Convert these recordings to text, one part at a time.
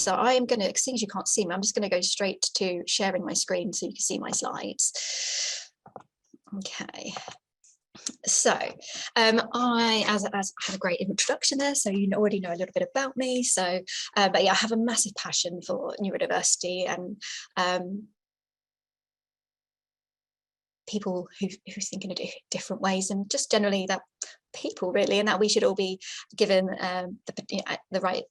So I'm going to, seeing as you can't see me, I'm just going to go straight to sharing my screen so you can see my slides. Okay. So I had a great introduction there, so you already know a little bit about me. So, but yeah, I have a massive passion for neurodiversity and people who think in different ways, and just generally that people really, and that we should all be given the right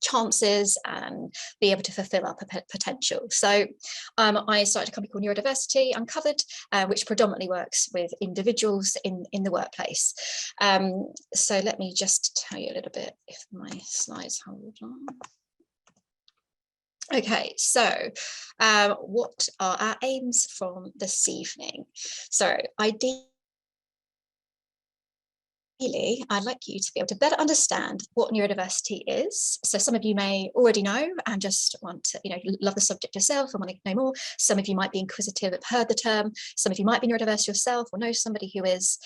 chances and be able to fulfill our potential. So I started a company called Neurodiversity Uncovered, which predominantly works with individuals in the workplace. So let me just tell you a little bit, if my slides hold on. Okay, so what are our aims from this evening? So ideally, I'd like you to be able to better understand what neurodiversity is. So some of you may already know and just want to, love the subject yourself and want to know more. Some of you might be inquisitive, have heard the term. Some of you might be neurodiverse yourself or know somebody who is.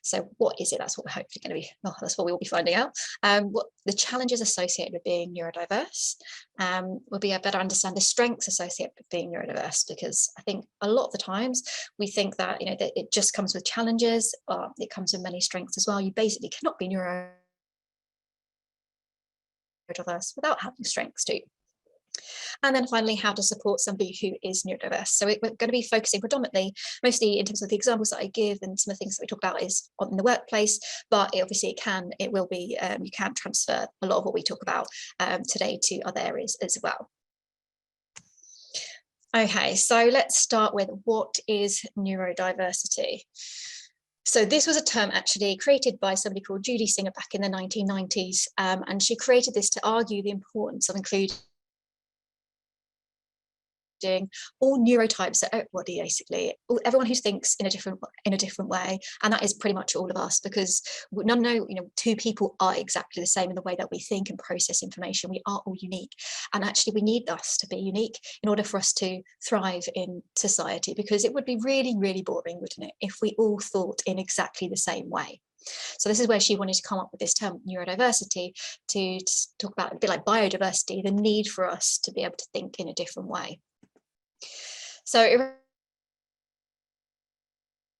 So what is it? That's what we're hopefully going to be, well, that's what we will be finding out. What the challenges associated with being neurodiverse. We'll be able to better understand the strengths associated with being neurodiverse, because I think a lot of the times we think that, that it just comes with challenges, or it comes with many strengths as well. You basically cannot be neurodiverse without having strengths too. And then finally, how to support somebody who is neurodiverse. So we're going to be focusing predominantly, mostly in terms of the examples that I give and some of the things that we talk about is in the workplace, but obviously it will be, you can transfer a lot of what we talk about today to other areas as well. Okay, so let's start with what is neurodiversity. So this was a term actually created by somebody called Judy Singer back in the 1990s, and she created this to argue the importance of including all neurotypes, everybody basically, everyone who thinks in a different way, and that is pretty much all of us, because two people are exactly the same in the way that we think and process information. We are all unique, and actually we need us to be unique in order for us to thrive in society, because it would be really, really boring, wouldn't it, if we all thought in exactly the same way. So this is where she wanted to come up with this term neurodiversity to talk about a bit like biodiversity, the need for us to be able to think in a different way. So it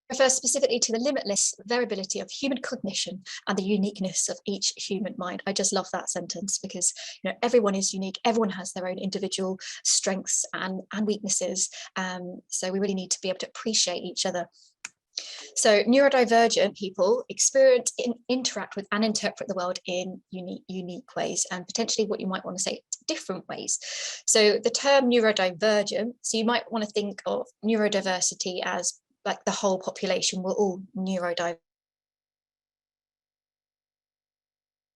refers specifically to the limitless variability of human cognition and the uniqueness of each human mind. I just love that sentence, because everyone is unique, everyone has their own individual strengths and weaknesses. So we really need to be able to appreciate each other. So neurodivergent people experience, interact with and interpret the world in unique ways, and potentially what you might want to say different ways. So the term neurodivergent, so you might want to think of neurodiversity as like the whole population. We're all neurodivergent,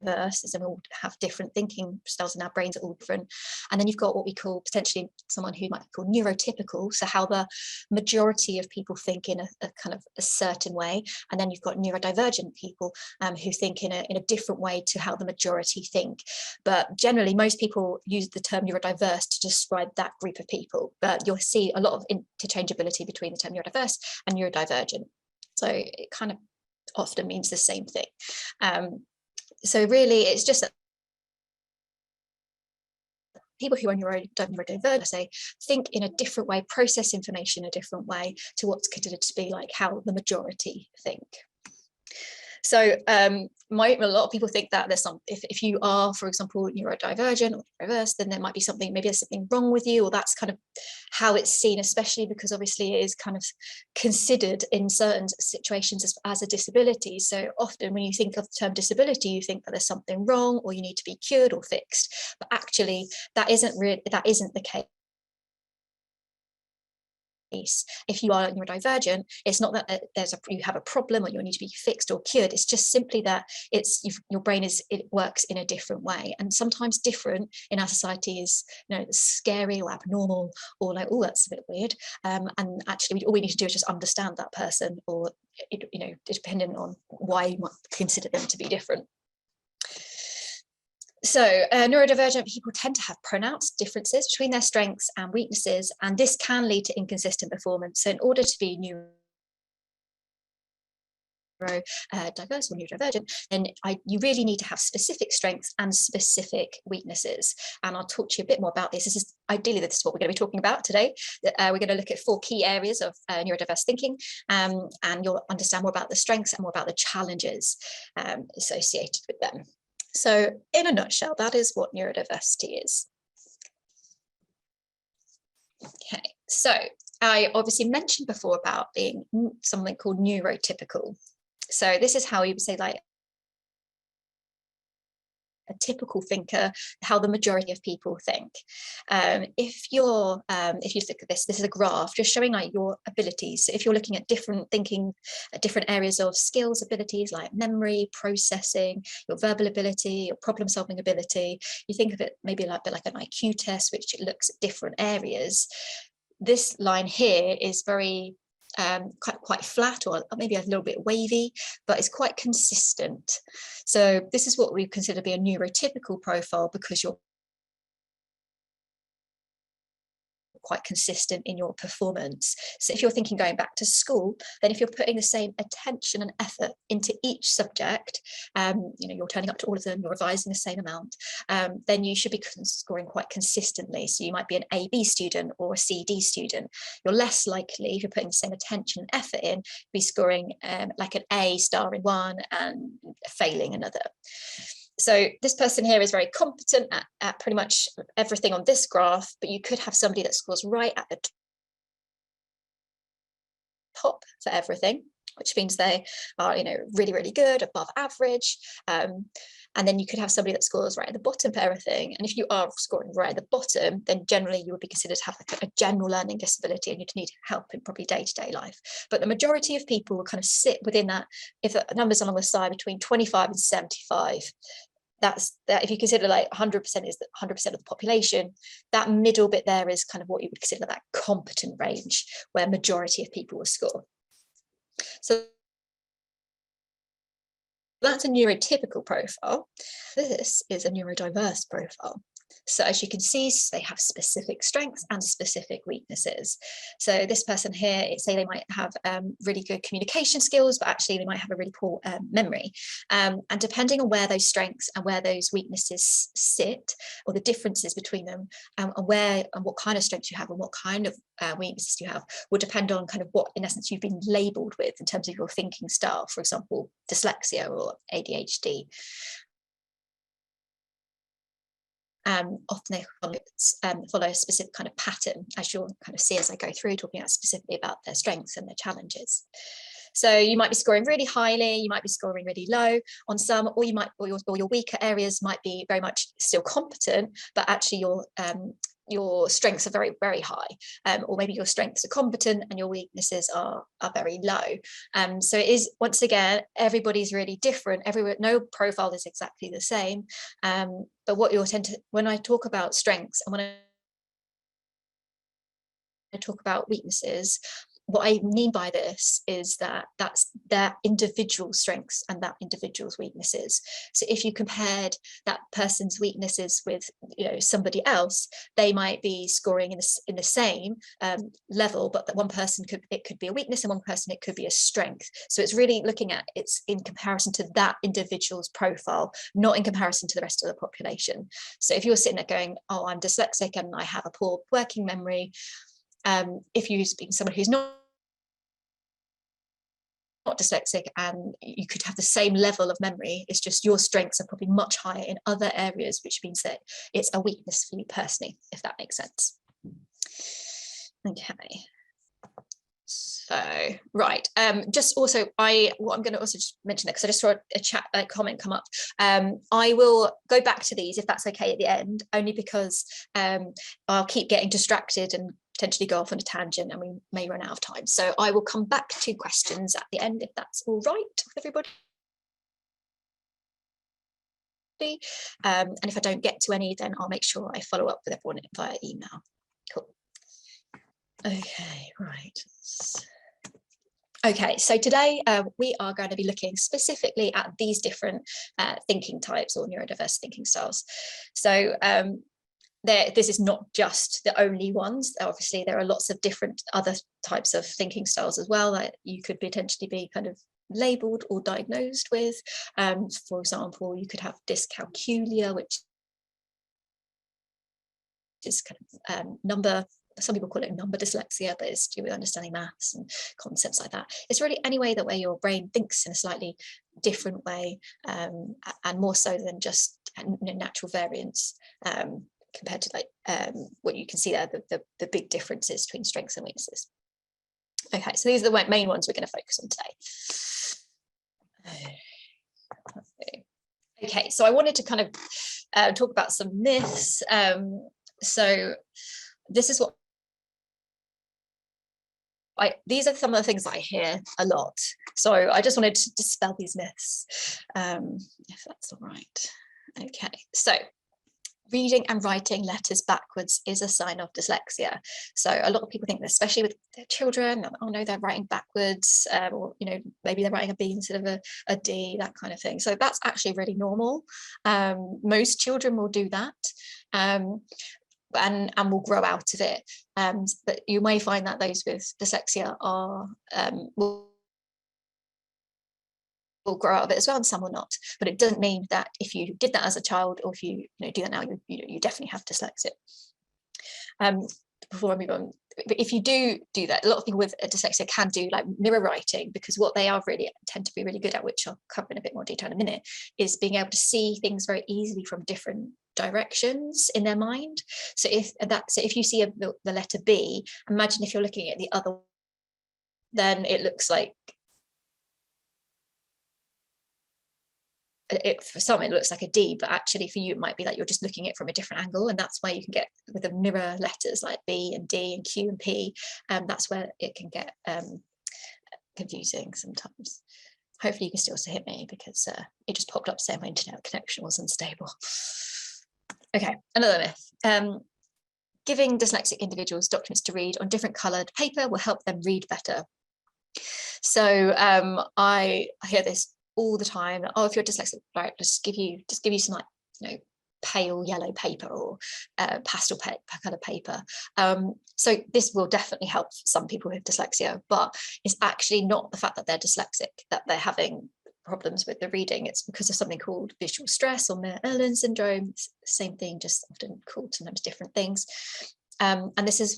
and we all have different thinking styles, and our brains are all different. And then you've got what we call potentially someone who might be called neurotypical, so how the majority of people think in a kind of a certain way. And then you've got neurodivergent people who think in a different way to how the majority think. But generally, most people use the term neurodiverse to describe that group of people, but you'll see a lot of interchangeability between the term neurodiverse and neurodivergent. So it kind of often means the same thing. So really, it's just that people who are neurodivergent, say, think in a different way, process information in a different way to what's considered to be like how the majority think. So a lot of people think that there's if you are, for example, neurodivergent or diverse, then there might be something, maybe there's something wrong with you, or that's kind of how it's seen, especially because obviously it is kind of considered in certain situations as a disability. So often when you think of the term disability, you think that there's something wrong or you need to be cured or fixed, but actually that isn't the case. If you are neurodivergent, it's not that you have a problem or you need to be fixed or cured. It's just simply that your brain works in a different way, and sometimes different in our society is scary or abnormal, or like, oh, that's a bit weird. And actually, all we need to do is just understand that person, or depending on why you might consider them to be different. So neurodivergent people tend to have pronounced differences between their strengths and weaknesses, and this can lead to inconsistent performance. So in order to be neurodiverse or neurodivergent, then you really need to have specific strengths and specific weaknesses. And I'll talk to you a bit more about this. This is what we're going to be talking about today. We're going to look at 4 key areas of neurodiverse thinking, and you'll understand more about the strengths and more about the challenges associated with them. So in a nutshell, that is what neurodiversity is. Okay, so I obviously mentioned before about being something called neurotypical. So this is how you would say, like, a typical thinker, how the majority of people think. If you look at this is a graph just showing like your abilities. So if you're looking at different thinking, different areas of skills, abilities like memory, processing, your verbal ability, your problem solving ability, you think of it maybe like an IQ test, which looks at different areas. This line here is very quite flat, or maybe a little bit wavy, but it's quite consistent. So this is what we consider to be a neurotypical profile, because you're quite consistent in your performance. So if you're thinking going back to school, then if you're putting the same attention and effort into each subject, you're turning up to all of them, you're revising the same amount, then you should be scoring quite consistently. So you might be an A/B student or a C/D student. You're less likely, if you're putting the same attention and effort in, be scoring like an A star in one and failing another. So this person here is very competent at pretty much everything on this graph, but you could have somebody that scores right at the top for everything, which means they are, really, really good, above average. And then you could have somebody that scores right at the bottom for everything. And if you are scoring right at the bottom, then generally you would be considered to have like a general learning disability, and you'd need help in probably day-to-day life. But the majority of people will kind of sit within that, if the numbers along the side between 25 and 75, that's that. If you consider like 100% is 100% of the population, that middle bit there is kind of what you would consider that competent range, where majority of people will score. So that's a neurotypical profile. This is a neurodiverse profile. So as you can see, they have specific strengths and specific weaknesses. So this person here, say they might have really good communication skills, but actually they might have a really poor memory. And depending on where those strengths and where those weaknesses sit, or the differences between them, and what kind of strengths you have and what kind of weaknesses you have, will depend on kind of what, in essence, you've been labelled with in terms of your thinking style. For example, dyslexia or ADHD. Often they follow a specific kind of pattern, as you'll kind of see as I go through, talking out specifically about their strengths and their challenges. So you might be scoring really highly, you might be scoring really low on some, or your weaker areas might be very much still competent, but actually your strengths are very, very high, or maybe your strengths are competent and your weaknesses are very low. So it is, once again, everybody's really different. No profile is exactly the same. But what you'll tend to, when I talk about strengths and when I talk about weaknesses, what I mean by this is that that's their individual strengths and that individual's weaknesses. So if you compared that person's weaknesses with somebody else, they might be scoring in the same level, but that one person it could be a weakness, and one person it could be a strength. So it's really looking at it's in comparison to that individual's profile, not in comparison to the rest of the population. So if you're sitting there going, oh, I'm dyslexic and I have a poor working memory, if you're speaking to someone who's not dyslexic, and you could have the same level of memory, it's just your strengths are probably much higher in other areas, which means that it's a weakness for you personally, if that makes sense. Okay. So, right, just also, what I'm going to also just mention that, because I just saw a comment come up. I will go back to these if that's okay at the end, only because I'll keep getting distracted and potentially go off on a tangent, and we may run out of time. So I will come back to questions at the end, if that's all right with everybody. And if I don't get to any, then I'll make sure I follow up with everyone via email. Cool. Okay, right. Okay, so today we are going to be looking specifically at these different thinking types, or neurodiverse thinking styles. So this is not just the only ones. Obviously, there are lots of different other types of thinking styles as well that you could potentially be kind of labelled or diagnosed with. For example, you could have dyscalculia, which is kind of number, some people call it number dyslexia, but it's to do with understanding maths and concepts like that. It's really any way that where your brain thinks in a slightly different way, and more so than just natural variance, compared to like what you can see there, the big differences between strengths and weaknesses. Okay, so these are the main ones we're going to focus on today. Okay, so I wanted to kind of talk about some myths. So this is what these are some of the things I hear a lot. So I just wanted to dispel these myths, if that's all right. Okay, so reading and writing letters backwards is a sign of dyslexia. So a lot of people think that, especially with their children, oh no, they're writing backwards, or maybe they're writing a B instead of a D, that kind of thing. So that's actually really normal. Most children will do that. And will grow out of it, but you may find that those with dyslexia are will grow out of it as well, and some will not. But it doesn't mean that if you did that as a child, or if you do that now, you definitely have dyslexia. Before I move on, if you do that, a lot of people with dyslexia can do like mirror writing, because what they are really tend to be really good at, which I'll cover in a bit more detail in a minute, is being able to see things very easily from different directions in their mind. So if you see the letter B, imagine if you're looking at the other, then it looks like, for some it looks like a D, but actually for you it might be that you're just looking at it from a different angle, and that's where you can get with the mirror letters like B and D and Q and P, that's where it can get confusing sometimes. Hopefully you can still hear me, because it just popped up saying my internet connection was unstable. Okay, another myth. Giving dyslexic individuals documents to read on different coloured paper will help them read better. So I hear this all the time. Oh, if you're dyslexic, right, just give you some like pale yellow paper or pastel colour paper. So this will definitely help some people with dyslexia, but it's actually not the fact that they're dyslexic that they're having problems with the reading. It's because of something called visual stress or Miller-Irlen syndrome. It's the same thing, just often called sometimes different things. And this is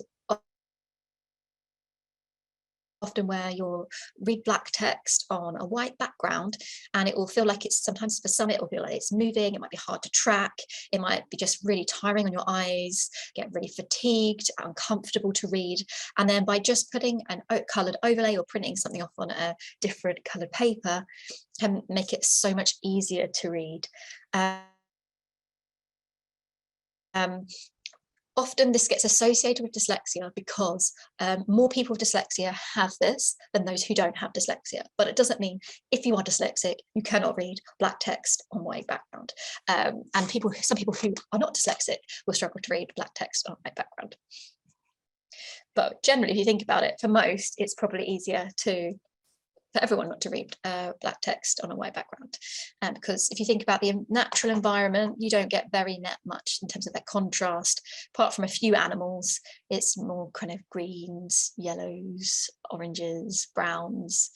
often where you'll read black text on a white background, and it will feel like it's, sometimes for some it will feel like it's moving, it might be hard to track, it might be just really tiring on your eyes, get really fatigued, uncomfortable to read. And then by just putting an coloured overlay or printing something off on a different coloured paper can make it so much easier to read. Often this gets associated with dyslexia because more people with dyslexia have this than those who don't have dyslexia. But it doesn't mean if you are dyslexic, you cannot read black text on white background. And some people who are not dyslexic will struggle to read black text on white background. But generally, if you think about it, for most, it's probably easier for everyone not to read black text on a white background, because if you think about the natural environment, you don't get very much in terms of that contrast. Apart from a few animals, it's more kind of greens, yellows, oranges, browns,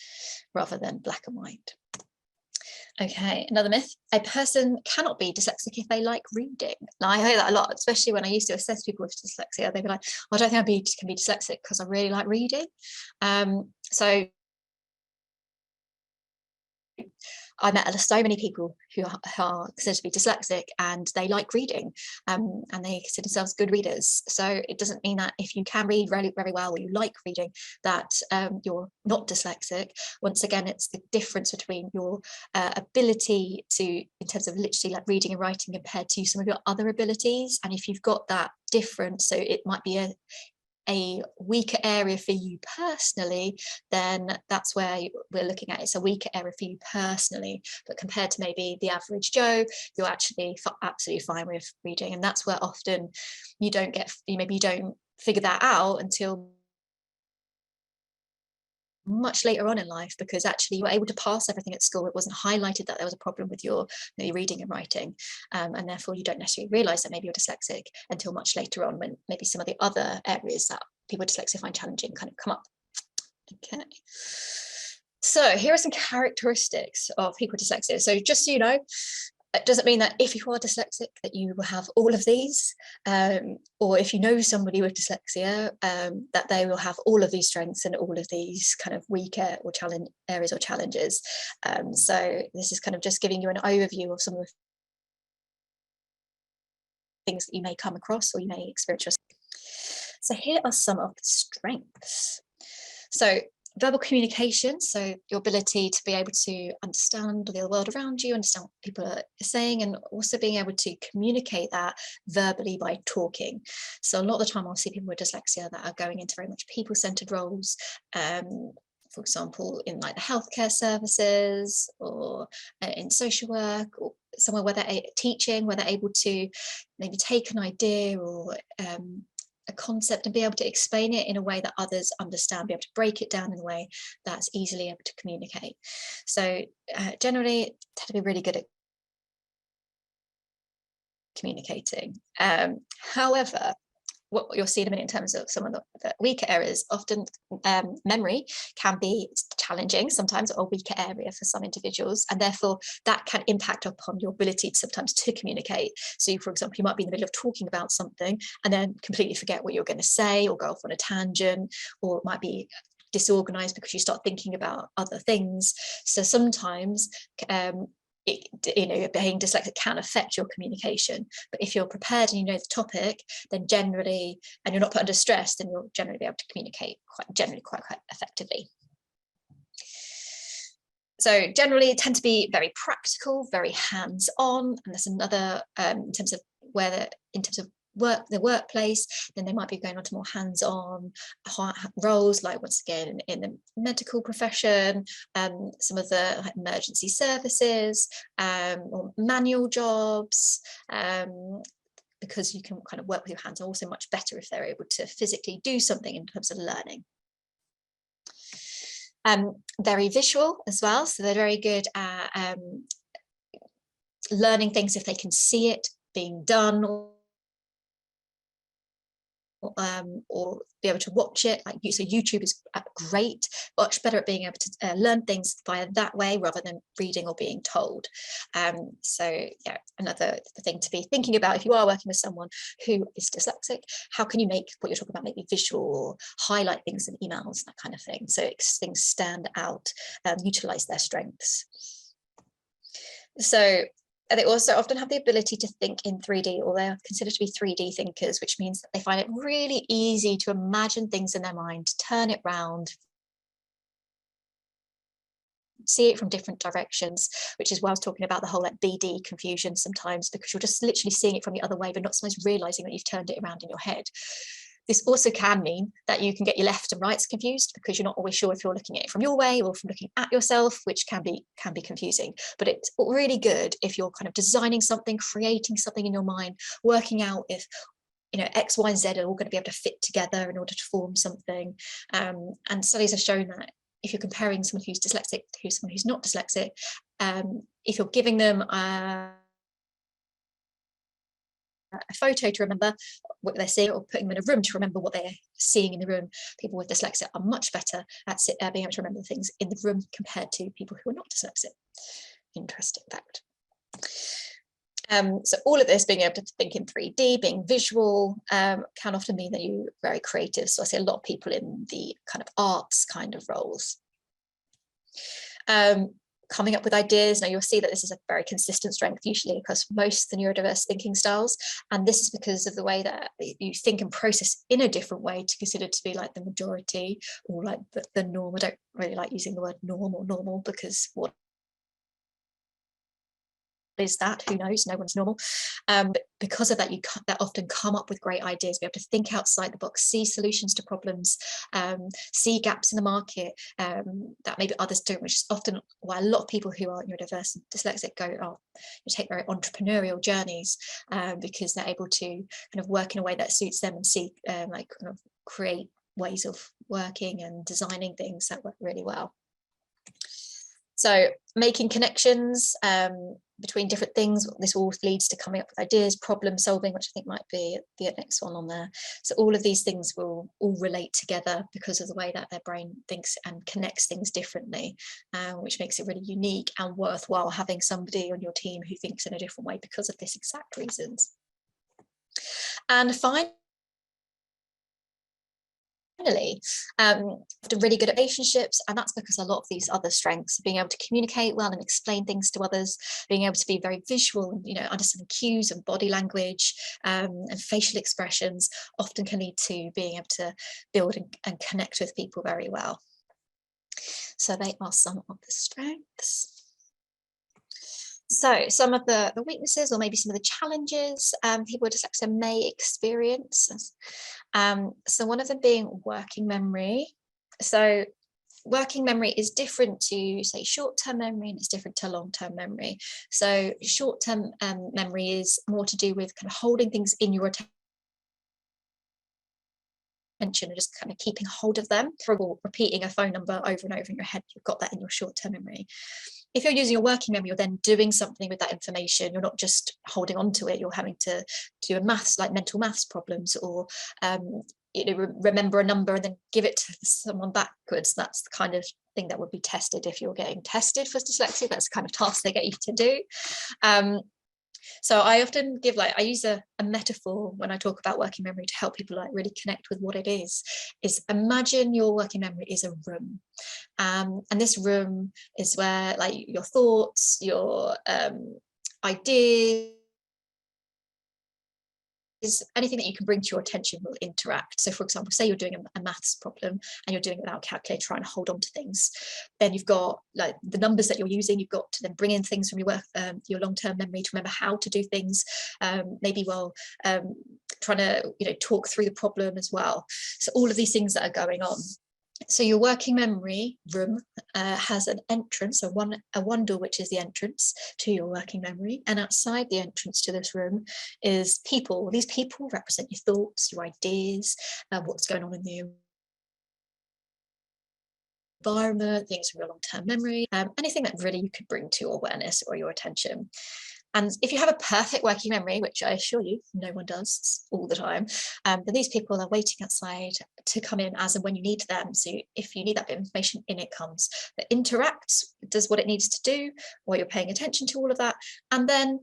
rather than black and white. Okay, another myth: a person cannot be dyslexic if they like reading. Now, I hear that a lot, especially when I used to assess people with dyslexia. They'd be like, I don't think I can be dyslexic because I really like reading. So I met so many people who are considered to be dyslexic and they like reading, and they consider themselves good readers. So it doesn't mean that if you can read really very well, or you like reading, that you're not dyslexic. Once again, it's the difference between your ability to, in terms of literally like reading and writing, compared to some of your other abilities. And if you've got that difference, so it might be a weaker area for you personally, then that's where we're looking at. It's a weaker area for you personally, but compared to maybe the average Joe, you're actually absolutely fine with reading. And that's where often you don't figure that out until much later on in life, because actually you were able to pass everything at school. It wasn't highlighted that there was a problem with your reading and writing, and therefore you don't necessarily realize that maybe you're dyslexic until much later on, when maybe some of the other areas that people with dyslexia find challenging kind of come up. Okay, So here are some characteristics of people with dyslexia. So just so you know, it doesn't mean that if you are dyslexic that you will have all of these, or if you know somebody with dyslexia, that they will have all of these strengths and all of these kind of weaker or challenge areas or challenges. So this is kind of just giving you an overview of some of the things that you may come across or you may experience yourself. So here are some of the strengths. So verbal communication, so your ability to be able to understand the world around you, understand what people are saying, and also being able to communicate that verbally by talking. So a lot of the time I'll see people with dyslexia that are going into very much people-centered roles, for example, in like the healthcare services or in social work, or somewhere where they're teaching, where they're able to maybe take an idea or a concept and be able to explain it in a way that others understand, be able to break it down in a way that's easily able to communicate. So generally tend to be really good at communicating. However, what you'll see in a minute in terms of some of the weaker areas, often memory can be challenging sometimes, or a weaker area for some individuals, and therefore that can impact upon your ability sometimes to communicate. So for example, you might be in the middle of talking about something and then completely forget what you're going to say or go off on a tangent, or it might be disorganized because you start thinking about other things. So sometimes being dyslexic can affect your communication, but if you're prepared and you know the topic, then generally, and you're not put under stress, then you'll generally be able to communicate quite effectively. So generally tend to be very practical, very hands-on, and there's another in terms of the workplace, then they might be going on to more hands-on roles, like once again in the medical profession, some of the emergency services, or manual jobs, because you can kind of work with your hands also much better if they're able to physically do something in terms of learning. Very visual as well, so they're very good at learning things if they can see it being done, or be able to watch it. Like so YouTube is great, much better at being able to learn things via that way rather than reading or being told. So yeah, another thing to be thinking about if you are working with someone who is dyslexic, how can you make what you're talking about maybe visual, or highlight things in emails, that kind of thing, so things stand out, utilize their strengths. So they also often have the ability to think in 3D, or they're considered to be 3D thinkers, which means that they find it really easy to imagine things in their mind, to turn it round, see it from different directions, which is why I was talking about the whole like BD confusion sometimes, because you're just literally seeing it from the other way, but not sometimes realizing that you've turned it around in your head. This also can mean that you can get your left and rights confused, because you're not always sure if you're looking at it from your way or from looking at yourself, which can be confusing. But it's really good if you're kind of designing something, creating something in your mind, working out if X, Y, and Z are all going to be able to fit together in order to form something. And studies have shown that if you're comparing someone who's dyslexic to someone who's not dyslexic, if you're giving them a photo to remember what they're seeing, or putting them in a room to remember what they're seeing in the room, people with dyslexia are much better at being able to remember things in the room compared to people who are not dyslexic. Interesting fact. So all of this, being able to think in 3D, being visual, can often mean that you're very creative. So I see a lot of people in the kind of arts kind of roles. Coming up with ideas. Now you'll see that this is a very consistent strength usually across most of the neurodiverse thinking styles, and this is because of the way that you think and process in a different way to consider to be like the majority, or like the norm. I don't really like using the word norm or normal, because what is that? Who knows? No one's normal. But because of that, you often come up with great ideas, be able to think outside the box, see solutions to problems, see gaps in the market that maybe others don't, which is often why a lot of people who are neurodiverse and dyslexic take very entrepreneurial journeys, because they're able to kind of work in a way that suits them and see create ways of working and designing things that work really well. So making connections between different things, this all leads to coming up with ideas, problem solving, which I think might be the next one on there. So all of these things will all relate together because of the way that their brain thinks and connects things differently, which makes it really unique and worthwhile having somebody on your team who thinks in a different way because of this exact reasons. And finally, often really good at relationships, and that's because a lot of these other strengths, being able to communicate well and explain things to others, being able to be very visual and understanding cues and body language and facial expressions, often can lead to being able to build and connect with people very well. So they are some of the strengths. So some of the weaknesses, or maybe some of the challenges people with dyslexia may experience. So one of them being working memory. So working memory is different to, say, short-term memory, and it's different to long-term memory. So short-term memory is more to do with kind of holding things in your attention and just kind of keeping hold of them. For example, repeating a phone number over and over in your head, you've got that in your short-term memory. If you're using your working memory, you're then doing something with that information. You're not just holding on to it, you're having to do a maths, like mental maths problems, or remember a number and then give it to someone backwards. That's the kind of thing that would be tested if you're getting tested for dyslexia. That's the kind of task they get you to do. So I often give, I use a metaphor when I talk about working memory to help people really connect with what it is imagine your working memory is a room. And this room is where your thoughts, your ideas, anything that you can bring to your attention will interact. So for example, say you're doing a maths problem and you're doing it without a calculator, trying to hold on to things, then you've got the numbers that you're using, you've got to then bring in things from your long-term memory to remember how to do things, maybe while trying to talk through the problem as well. So all of these things that are going on. So your working memory room has an entrance, a one door, which is the entrance to your working memory. And outside the entrance to this room is people. These people represent your thoughts, your ideas, what's going on in the environment, things from your long-term memory, anything that really you could bring to your awareness or your attention. And if you have a perfect working memory, which I assure you no one does all the time, then these people are waiting outside to come in as and when you need them. So if you need that bit of information, in it comes. It interacts, does what it needs to do while you're paying attention to all of that, and then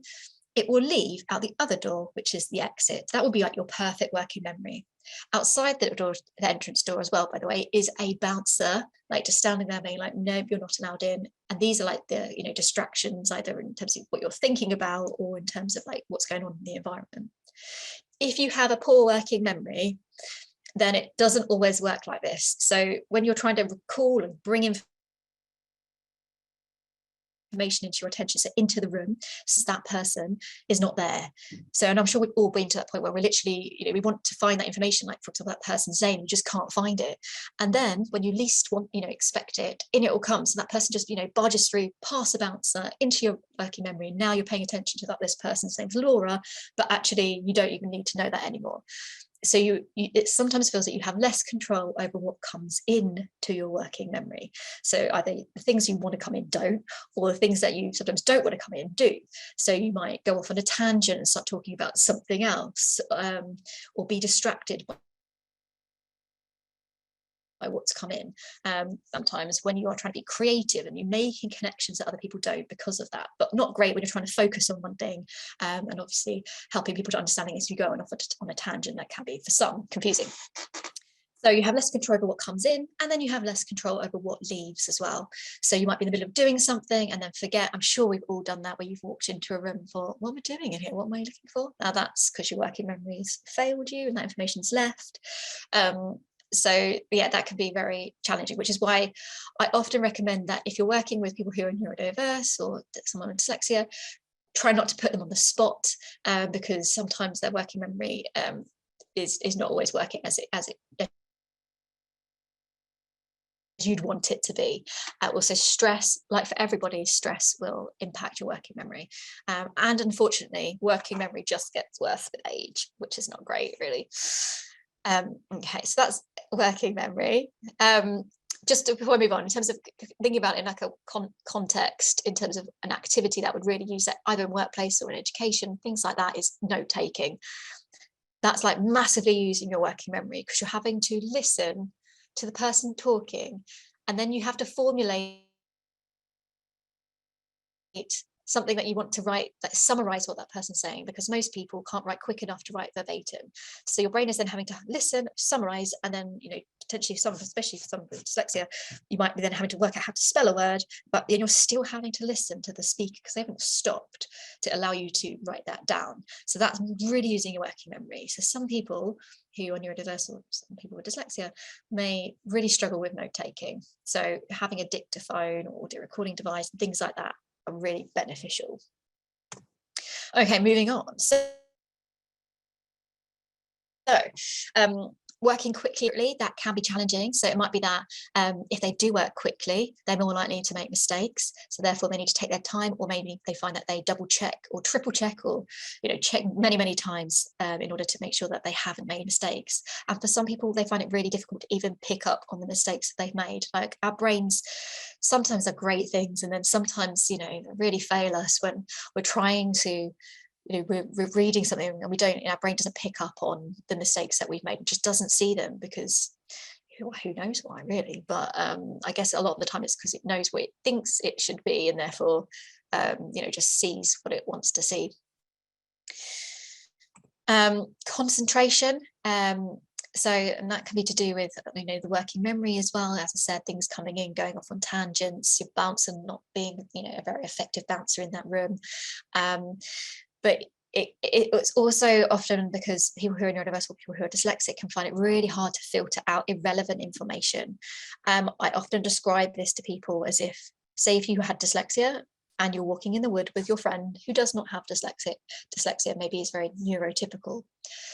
it will leave out the other door, which is the exit. That will be your perfect working memory. Outside the door, the entrance door as well, by the way, is a bouncer, just standing there being no, you're not allowed in. And these are the distractions, either in terms of what you're thinking about or in terms of what's going on in the environment. If you have a poor working memory, then it doesn't always work like this. So when you're trying to recall and bring information into your attention, so into the room, so that person is not there. So, and I'm sure we've all been to that point where we're literally, we want to find that information, for example, that person's name, you just can't find it. And then when you least want, expect it, in it will come. So that person just, barges through, past a bouncer into your working memory. Now you're paying attention to that this person's name's Laura, but actually you don't even need to know that anymore. So it sometimes feels that you have less control over what comes in to your working memory. So either the things you want to come in don't, or the things that you sometimes don't want to come in do. So you might go off on a tangent and start talking about something else, or be distracted by what's come in. Sometimes when you are trying to be creative and you're making connections that other people don't because of that, but not great when you're trying to focus on one thing, and obviously helping people to understanding as you go and off on a tangent that can be for some confusing. So you have less control over what comes in, and then you have less control over what leaves as well. So you might be in the middle of doing something and then forget. I'm sure we've all done that, where you've walked into a room and thought, what am I doing in here? What am I looking for? Now that's because your working memory's failed you and that information's left. So yeah, that can be very challenging, which is why I often recommend that if you're working with people who are neurodiverse or someone with dyslexia, try not to put them on the spot, because sometimes their working memory is not always working as you'd want it to be. Also stress, for everybody, stress will impact your working memory, and unfortunately working memory just gets worse with age, which is not great really. Okay, so that's working memory. just before I move on, in terms of thinking about it in like a context, in terms of an activity that would really use it either in workplace or in education, things like that, is note taking. That's like massively using your working memory, because you're having to listen to the person talking, and then you have to formulate something that you want to write that summarize what that person's saying, because most people can't write quick enough to write verbatim. So your brain is then having to listen, summarize, and then, you know, potentially some, especially for some with dyslexia, you might be then having to work out how to spell a word, but then you're still having to listen to the speaker because they haven't stopped to allow you to write that down. So that's really using your working memory. So some people who are neurodiverse, or some people with dyslexia, may really struggle with note taking. So having a dictaphone or audio recording device and things like that are really beneficial. Okay, moving on. So working quickly, that can be challenging. So it might be that if they do work quickly, they're more likely to make mistakes. So therefore they need to take their time, or maybe they find that they double check or triple check, or, you know, check many times in order to make sure that they haven't made mistakes. And for some people, they find it really difficult to even pick up on the mistakes that they've made. Like, our brains sometimes are great things, and then sometimes, you know, really fail us when we're trying to, you know, we're reading something and we don't, our brain doesn't pick up on the mistakes that we've made, just doesn't see them, because who knows why, really. But I guess a lot of the time it's because it knows what it thinks it should be, and therefore you know, just sees what it wants to see. Concentration, so, and that can be to do with, you know, the working memory as well. As I said, things coming in, going off on tangents, your bouncer not being, you know, a very effective bouncer in that room. But it's also often because people who are neurodiverse or people who are dyslexic can find it really hard to filter out irrelevant information. I often describe this to people as if, say, if you had dyslexia and you're walking in the wood with your friend who does not have dyslexia, maybe is very neurotypical.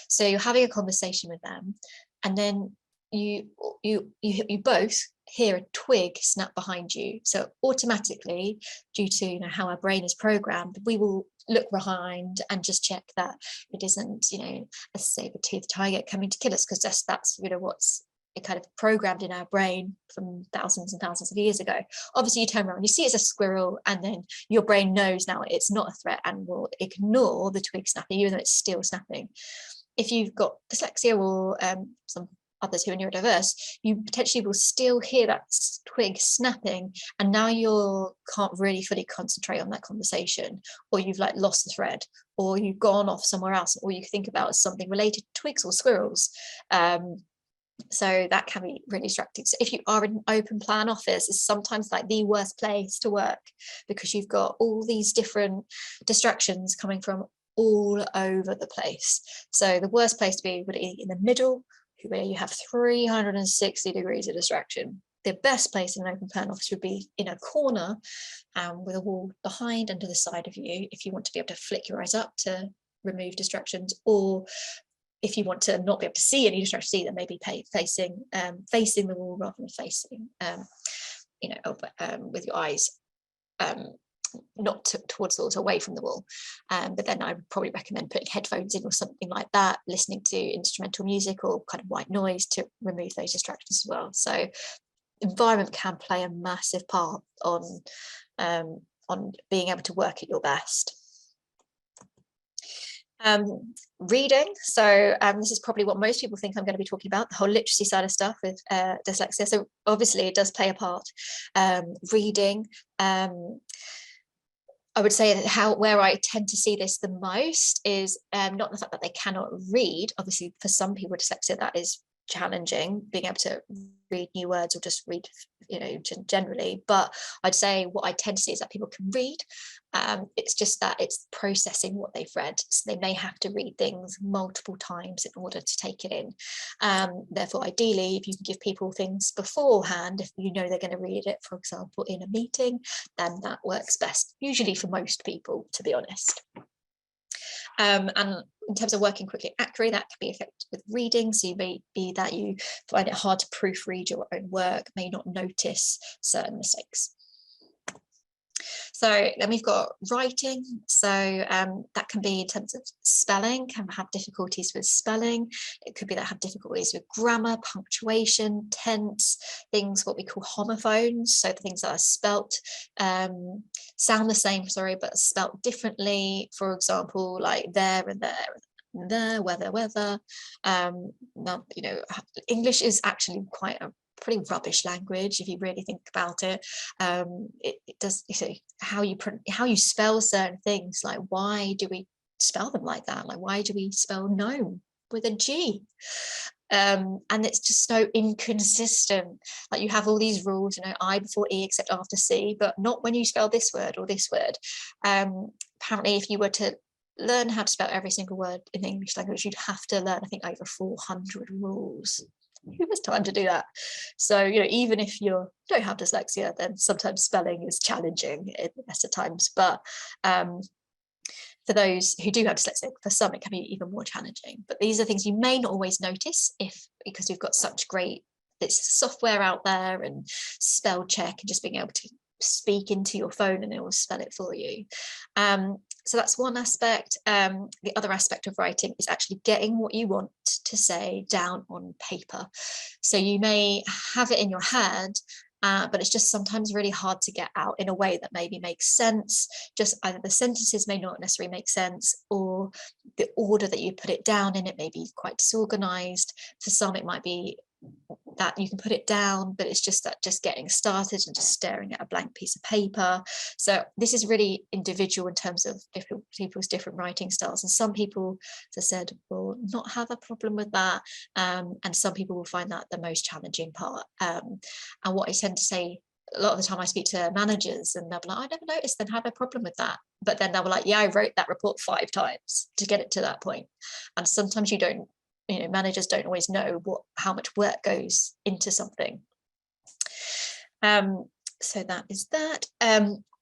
So you're having a conversation with them, and then you both hear a twig snap behind you. So automatically, due to, you know, how our brain is programmed, we will look behind and just check that it isn't, you know, a saber-toothed tiger coming to kill us, because that's you know, what's kind of programmed in our brain from thousands and thousands of years ago. Obviously, you turn around, you see it's a squirrel, and then your brain knows now it's not a threat and will ignore the twig snapping, even though it's still snapping. If you've got dyslexia or some others who are neurodiverse, you potentially will still hear that twig snapping, and now you can't really fully concentrate on that conversation, or you've like lost the thread, or you've gone off somewhere else, or you think about something related to twigs or squirrels. So that can be really distracting. So if you are in an open plan office, it's sometimes like the worst place to work, because you've got all these different distractions coming from all over the place. So the worst place to be would be in the middle, where you have 360 degrees of distraction. The best place in an open plan office would be in a corner with a wall behind and to the side of you, if you want to be able to flick your eyes up to remove distractions, or if you want to not be able to see any distractions either, maybe facing the wall rather than facing, you know, with your eyes not towards the wall, away from the wall. But then I would probably recommend putting headphones in or something like that, listening to instrumental music or kind of white noise to remove those distractions as well. So environment can play a massive part on being able to work at your best. Reading. So this is probably what most people think I'm going to be talking about, the whole literacy side of stuff with dyslexia. So obviously it does play a part. Reading. I would say that where I tend to see this the most is not the fact that they cannot read. Obviously, for some people with dyslexia, that is challenging, being able to read new words or just read, you know, generally. But I'd say what I tend to see is that people can read. It's just that it's processing what they've read. So they may have to read things multiple times in order to take it in. Therefore, ideally, if you can give people things beforehand, if you know they're going to read it, for example, in a meeting, then that works best, usually for most people, to be honest. And in terms of working quickly and accurately, that can be affected with reading. So you may be that you find it hard to proofread your own work, may not notice certain mistakes. So then we've got writing. So that can be in terms of spelling, can have difficulties with spelling. It could be that have difficulties with grammar, punctuation, tense, things what we call homophones. So the things that are spelt, sound the same, sorry, but spelt differently. For example, like there and there, weather. You know, English is actually quite a pretty rubbish language if you really think about it. It does, you know, how you spell certain things, like why do we spell them like that? Like why do we spell gnome with a G? And it's just so inconsistent. Like you have all these rules, you know, I before E except after C, but not when you spell this word or this word. Apparently if you were to learn how to spell every single word in the English language, you'd have to learn, I think, over 400 rules. Who has time to do that? So, you know, even if you don't have dyslexia, then sometimes spelling is challenging in the best of times. But for those who do have dyslexia, for some it can be even more challenging. But these are things you may not always notice because we've got such great software out there and spell check and just being able to speak into your phone and it will spell it for you. So that's one aspect. The other aspect of writing is actually getting what you want to say down on paper. So you may have it in your head, but it's just sometimes really hard to get out in a way that maybe makes sense. Just either the sentences may not necessarily make sense, or the order that you put it down in it may be quite disorganized. For some, it might be that you can put it down, but it's just that just getting started and just staring at a blank piece of paper. So this is really individual in terms of different people's different writing styles. And some people, as I said, will not have a problem with that. And some people will find that the most challenging part. And what I tend to say, a lot of the time I speak to managers and they'll be like, I never noticed them have a problem with that. But then they'll be like, yeah, I wrote that report 5 times to get it to that point. And sometimes you don't, you know, managers don't always know how much work goes into something. So that is that.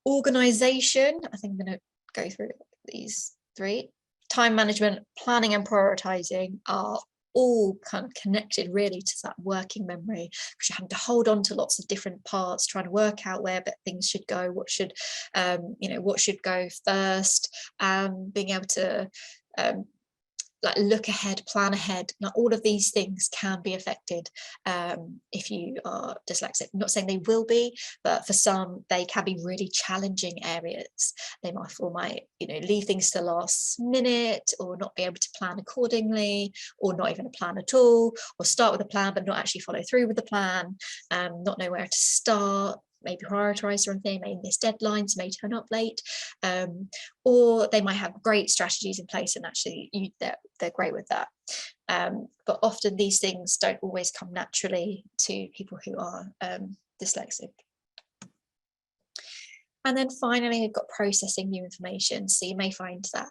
Organization, I think I'm going to go through these 3. Time management, planning and prioritizing are all kind of connected really to that working memory, because you're having to hold on to lots of different parts, trying to work out where things should go, what should go first, being able to like look ahead, plan ahead. Now all of these things can be affected if you are dyslexic. I'm not saying they will be, but for some they can be really challenging areas. They might leave things to the last minute, or not be able to plan accordingly, or not even a plan at all, or start with a plan but not actually follow through with the plan, not know where to start, maybe prioritize or anything, may miss deadlines, may turn up late, or they might have great strategies in place and actually they're great with that. But often these things don't always come naturally to people who are dyslexic. And then finally, we've got processing new information. So you may find that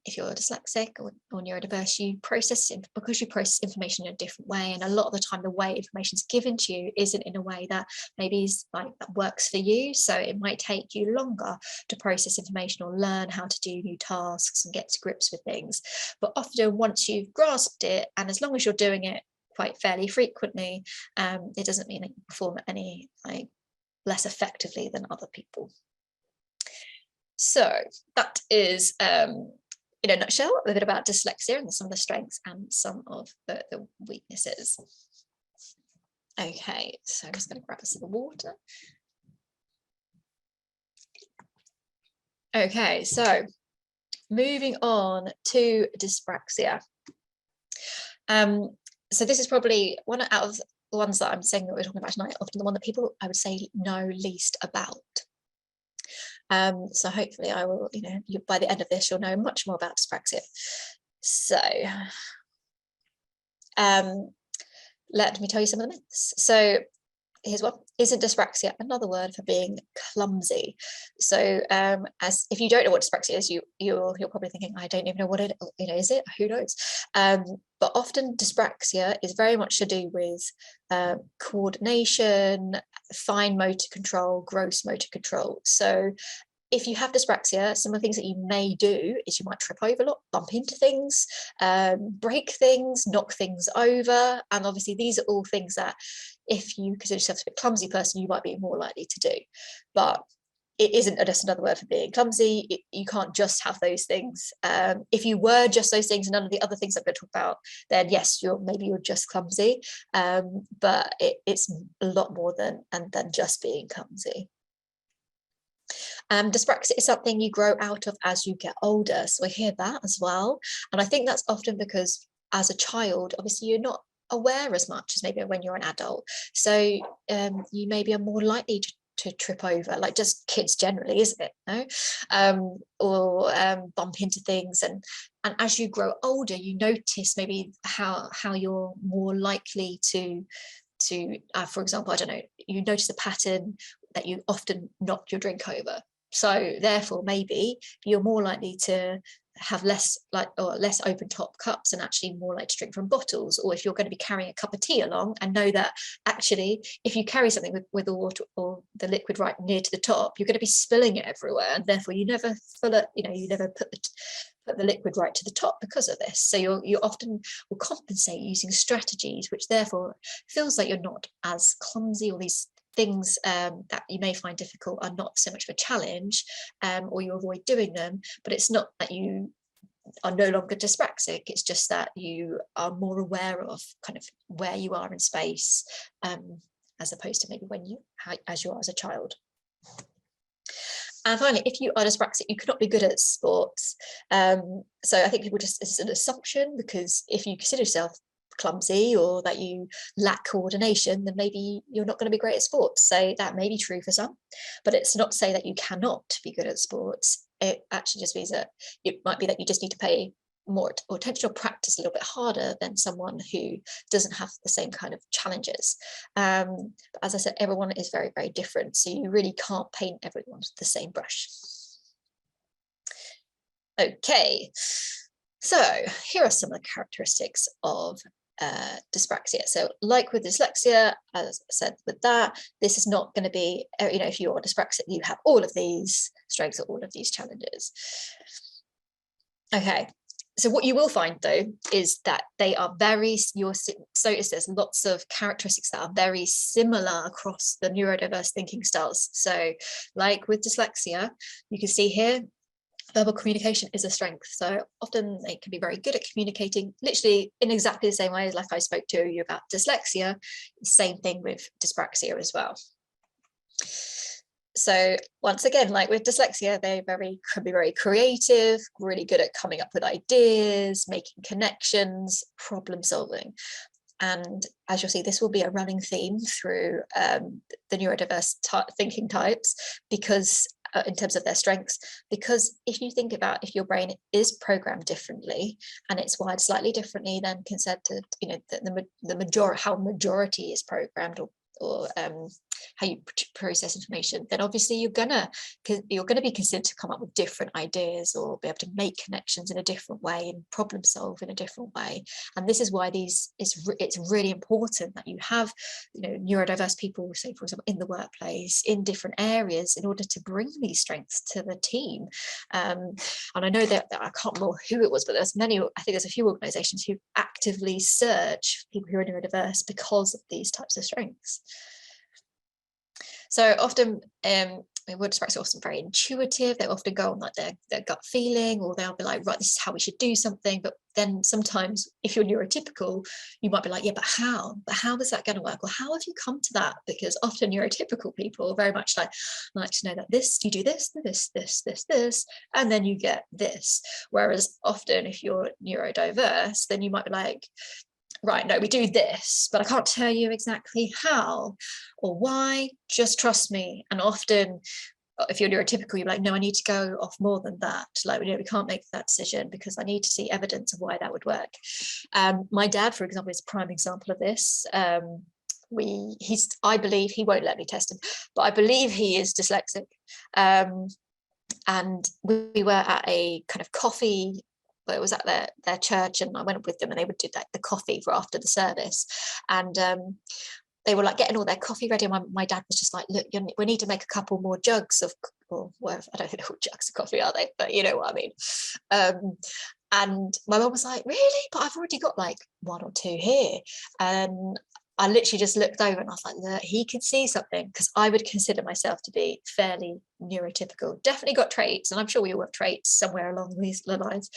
if you're dyslexic or neurodiverse, you process information in a different way. And a lot of the time, the way information is given to you isn't in a way that maybe is like that works for you. So it might take you longer to process information or learn how to do new tasks and get to grips with things. But often once you've grasped it, and as long as you're doing it quite fairly frequently, it doesn't mean that you perform any less effectively than other people. So that is, in a nutshell, a bit about dyslexia and some of the strengths and some of the weaknesses. Okay, so I'm just going to grab a sip of water. Okay, so moving on to dyspraxia. So this is probably one out of the ones that I'm saying that we're talking about tonight, often the one that people, I would say, know least about. So hopefully I will, by the end of this, you'll know much more about dyspraxia. So let me tell you some of the myths. So here's one. Isn't dyspraxia another word for being clumsy? So as if you don't know what dyspraxia is, you're probably thinking, I don't even know what it is. It, who knows? But often dyspraxia is very much to do with coordination, fine motor control, gross motor control. So if you have dyspraxia, some of the things that you may do is you might trip over a lot, bump into things, break things, knock things over. And obviously these are all things that if you consider yourself a bit clumsy person, you might be more likely to do. But it isn't just another word for being clumsy. You can't just have those things. If you were just those things and none of the other things I'm going to talk about, then yes, maybe you're just clumsy. But it's a lot more than just being clumsy. Dyspraxia is something you grow out of as you get older. So I hear that as well. And I think that's often because as a child, obviously you're not aware as much as maybe when you're an adult. So you maybe are more likely to trip over, like just kids generally, isn't it? No? Or bump into things, and as you grow older, you notice maybe how you're more likely to for example, I don't know, you notice a pattern that you often knock your drink over. So therefore, maybe you're more likely to have less open top cups and actually more likely to drink from bottles. Or if you're going to be carrying a cup of tea along, and know that actually if you carry something with the water or the liquid right near to the top, you're going to be spilling it everywhere, and therefore you never fill it, you never put the liquid right to the top because of this. So you often will compensate using strategies, which therefore feels like you're not as clumsy, or these things that you may find difficult are not so much of a challenge, or you avoid doing them. But it's not that you are no longer dyspraxic, it's just that you are more aware of kind of where you are in space, as opposed to maybe as you are as a child. And finally, if you are dyspraxic, you cannot be good at sports. So I think people it's an assumption, because if you consider yourself clumsy or that you lack coordination, then maybe you're not going to be great at sports. So that may be true for some, but it's not to say that you cannot be good at sports. It actually just means that it might be that you just need to pay more attention or practice a little bit harder than someone who doesn't have the same kind of challenges. But as I said, everyone is very, very different, so you really can't paint everyone with the same brush. Okay, so here are some of the characteristics of dyspraxia. So like with dyslexia, as I said, with that, this is not going to be, if you are dyspraxic, you have all of these strengths or all of these challenges. Okay, so what you will find though is that they are notice there's lots of characteristics that are very similar across the neurodiverse thinking styles. So like with dyslexia, you can see here, verbal communication is a strength. So often they can be very good at communicating, literally in exactly the same way as like I spoke to you about dyslexia. Same thing with dyspraxia as well. So once again, like with dyslexia, they can be very creative, really good at coming up with ideas, making connections, problem solving. And as you'll see, this will be a running theme through the neurodiverse thinking types, because in terms of their strengths, because if you think about if your brain is programmed differently and it's wired slightly differently than compared to how majority is programmed, or how you process information, then obviously you're gonna be considered to come up with different ideas or be able to make connections in a different way and problem solve in a different way. And this is why it's really important that you have neurodiverse people, say for example in the workplace, in different areas, in order to bring these strengths to the team. And I know that I can't remember who it was, but I think there's a few organizations who actively search people who are neurodiverse because of these types of strengths. So often dyspraxic are often very intuitive. They often go on like their gut feeling, or they'll be like, right, this is how we should do something. But then sometimes if you're neurotypical, you might be like, yeah, but how is that going to work? Or how have you come to that? Because often neurotypical people are very much like to know that you do this, and then you get this. Whereas often if you're neurodiverse, then you might be like, right, no, we do this, but I can't tell you exactly how or why, just trust me. And often if you're neurotypical, you're like, no, I need to go off more than that. Like, we can't make that decision because I need to see evidence of why that would work. My dad, for example, is a prime example of this. I believe, he won't let me test him, but I believe he is dyslexic. And we were at a kind of coffee, but it was at their church, and I went with them, and they would do like the coffee for after the service, and they were like getting all their coffee ready. And my dad was just like, look, we need to make a couple more jugs of, or whatever, I don't think they're all jugs of coffee, are they? But you know what I mean. And my mum was like, really? But I've already got like one or two here. And I literally just looked over and I was like, look, he can see something, because I would consider myself to be fairly neurotypical. Definitely got traits, and I'm sure we all have traits somewhere along these lines.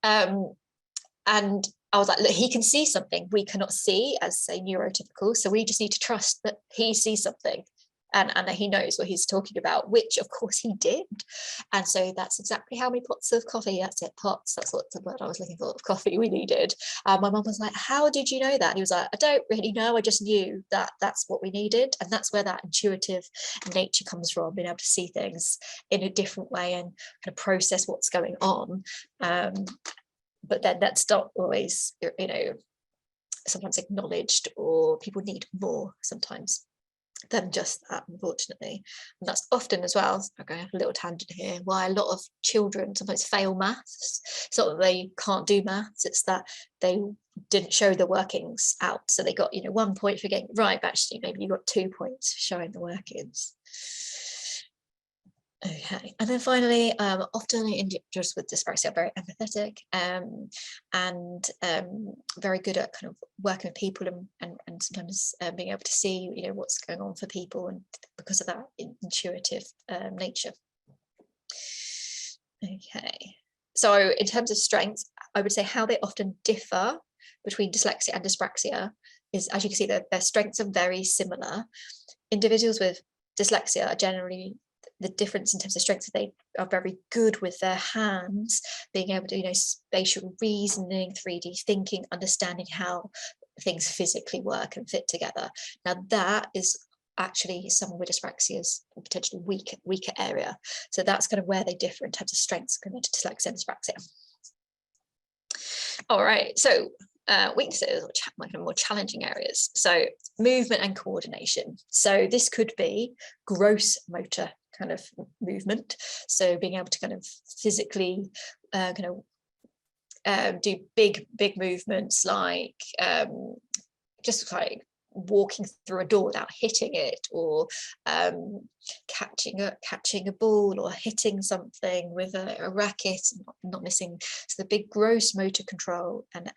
And I was like, look, he can see something we cannot see as, say, neurotypical. So we just need to trust that he sees something, and that he knows what he's talking about, which of course he did. And so that's exactly how many pots of coffee, that's it, pots, that's what the word I was looking for, of coffee we needed. My mum was like, how did you know that? And he was like, I don't really know, I just knew that that's what we needed. And that's where that intuitive nature comes from, being able to see things in a different way and kind of process what's going on. But then that's not always, sometimes acknowledged, or people need more sometimes than just that, unfortunately. And that's often as well, I'm going to have a little tangent here, why a lot of children sometimes fail maths. It's not that they can't do maths, it's that they didn't show the workings out. So they got 1 point for getting it right, but actually maybe you got 2 points for showing the workings. Okay, and then finally, often individuals with dyspraxia are very empathetic, and very good at kind of working with people, and sometimes being able to see what's going on for people, and because of that intuitive nature. Okay, so in terms of strengths, I would say how they often differ between dyslexia and dyspraxia is, as you can see, their strengths are very similar. Individuals with dyslexia are generally, the difference in terms of strengths, they are very good with their hands, being able to, spatial reasoning, 3D thinking, understanding how things physically work and fit together. Now that is actually someone with dyspraxia's potentially weaker area. So that's kind of where they differ in terms of strengths compared to dyslexia and dyspraxia. All right, so weaknesses, or kind of more challenging areas. So movement and coordination. So this could be gross motor kind of movement. So being able to kind of physically do big movements, like just like walking through a door without hitting it, or catching a ball, or hitting something with a racket and not missing. So the big gross motor control and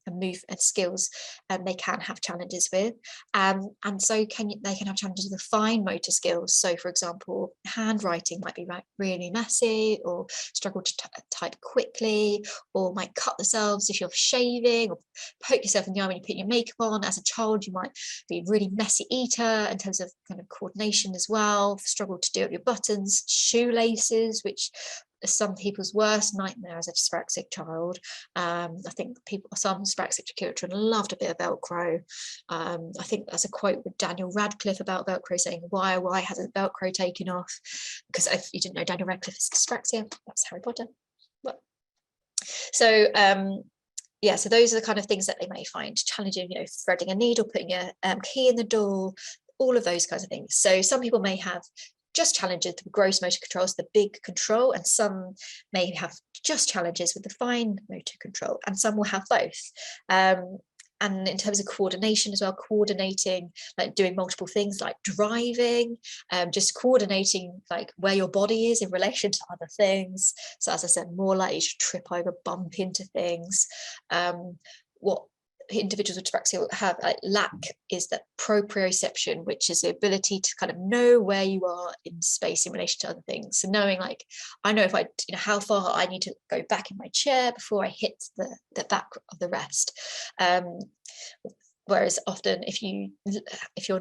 movement skills, they can have challenges with, and so they can have challenges with fine motor skills. So for example, handwriting might be really messy, or struggle to type quickly, or might cut themselves if you're shaving, or poke yourself in the eye when you put your makeup on. As a child, you might be a really messy eater in terms of kind of coordination as well, struggle to do up your buttons, shoelaces, which is some people's worst nightmare as a dyspraxic child. I think some dyspraxic children loved a bit of Velcro. I think there's a quote with Daniel Radcliffe about Velcro, saying, why hasn't Velcro taken off? Because if you didn't know, Daniel Radcliffe is dyspraxia, that's Harry Potter. So yeah, so those are the kind of things that they may find challenging, threading a needle, putting a key in the door, all of those kinds of things. So some people may have just challenges with gross motor controls, the big control, and some may have just challenges with the fine motor control, and some will have both. And in terms of coordination as well, coordinating, like doing multiple things like driving, just coordinating like where your body is in relation to other things. So as I said, more likely to trip over, bump into things. What individuals with dyspraxia have lack is that proprioception, which is the ability to kind of know where you are in space in relation to other things. So knowing, like, I know if I, how far I need to go back in my chair before I hit the back of the rest. Whereas often if your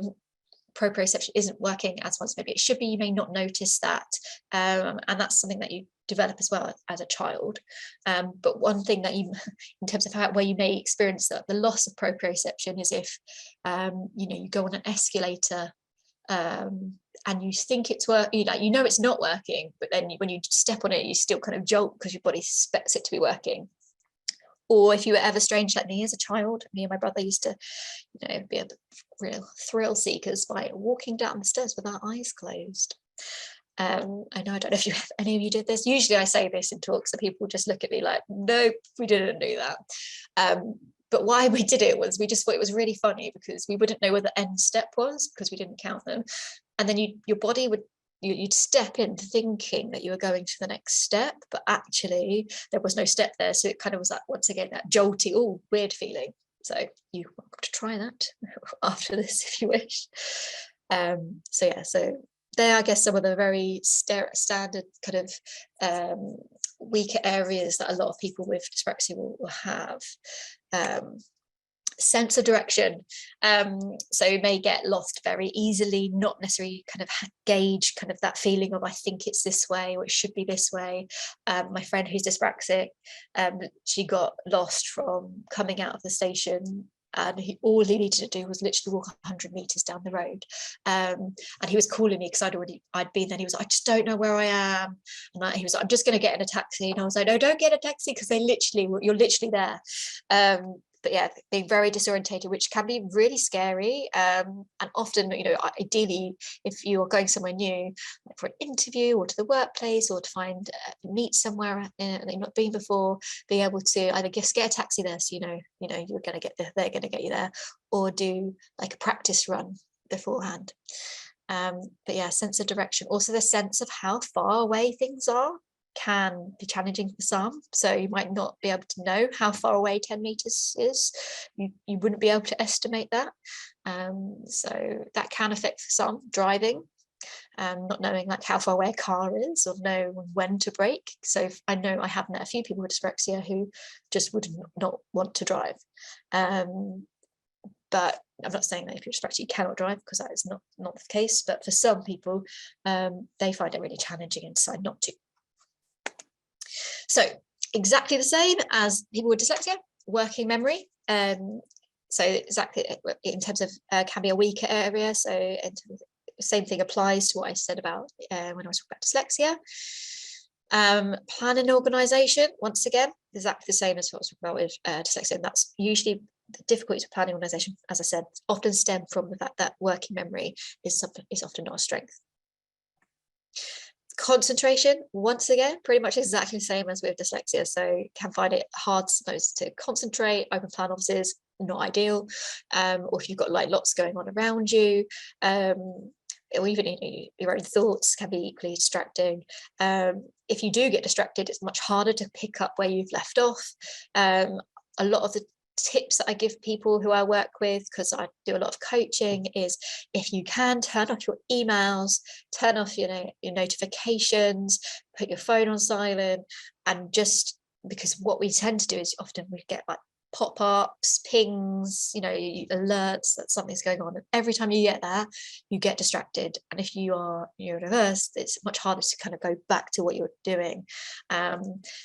proprioception isn't working as well as maybe it should be, you may not notice that, and that's something that you develop as well as a child. But one thing that you, in terms of where you may experience the loss of proprioception, is if you go on an escalator and you think it's working, it's not working, but then when you step on it, you still kind of jolt because your body suspects it to be working. Or if you were ever strange like me as a child, me and my brother used to, be a real thrill seekers by walking down the stairs with our eyes closed. I know, I don't know if any of you did this. Usually I say this in talks, so people just look at me like, nope, we didn't do that. But why we did it was we just thought it was really funny, because we wouldn't know where the end step was because we didn't count them. And then your body would, you'd step in thinking that you were going to the next step, but actually there was no step there. So it kind of was like, once again, that jolty, weird feeling. So you're welcome to try that after this if you wish. So they're, I guess, some of the very standard kind of weaker areas that a lot of people with dyspraxia will have. Sense of direction, so you may get lost very easily, not necessarily kind of gauge kind of that feeling of I think it's this way or it should be this way. My friend who's dyspraxic, she got lost from coming out of the station, and all he needed to do was literally walk 100 meters down the road, and he was calling me because I'd been there. He was like, I just don't know where I am, and he was like, I'm just going to get in a taxi, and I was like, no, don't get a taxi, because you're literally there. But yeah, being very disorientated, which can be really scary. And often, you know, ideally, if you're going somewhere new, like for an interview or to the workplace or to find meet somewhere that you've not been before, being able to either just get a taxi there, so you know you're going to get there, they're going to get you there, or do like a practice run beforehand. But yeah, sense of direction. Also, the sense of how far away things are can be challenging for some. So you might not be able to know how far away 10 meters is. You wouldn't be able to estimate that. So that can affect for some driving, not knowing like how far away a car is or know when to brake. So I know I have met a few people with dyspraxia who just would not want to drive. But I'm not saying that if you're dyspraxic you cannot drive, because that is not the case. But for some people, they find it really challenging and decide not to. So exactly the same as people with dyslexia, working memory. So exactly in terms of can be a weaker area. So the same thing applies to what I said about when I was talking about dyslexia. Planning and organisation, once again, exactly the same as what I was talking about with dyslexia. And that's usually the difficulties with planning organisation, as I said, often stem from the fact that working memory is often not a strength. Concentration, once again, pretty much exactly the same as with dyslexia. So can find it hard sometimes to concentrate. Open plan offices, not ideal. Or if you've got like lots going on around you, or even your own thoughts can be equally distracting. If you do get distracted, it's much harder to pick up where you've left off. A lot of the tips that I give people who I work with, because I do a lot of coaching, is if you can, turn off your emails, turn off your notifications, put your phone on silent, and just because what we tend to do is often we get like pop-ups, pings, alerts that something's going on, and every time you get that, you get distracted. And if you are neurodiverse, it's much harder to kind of go back to what you're doing.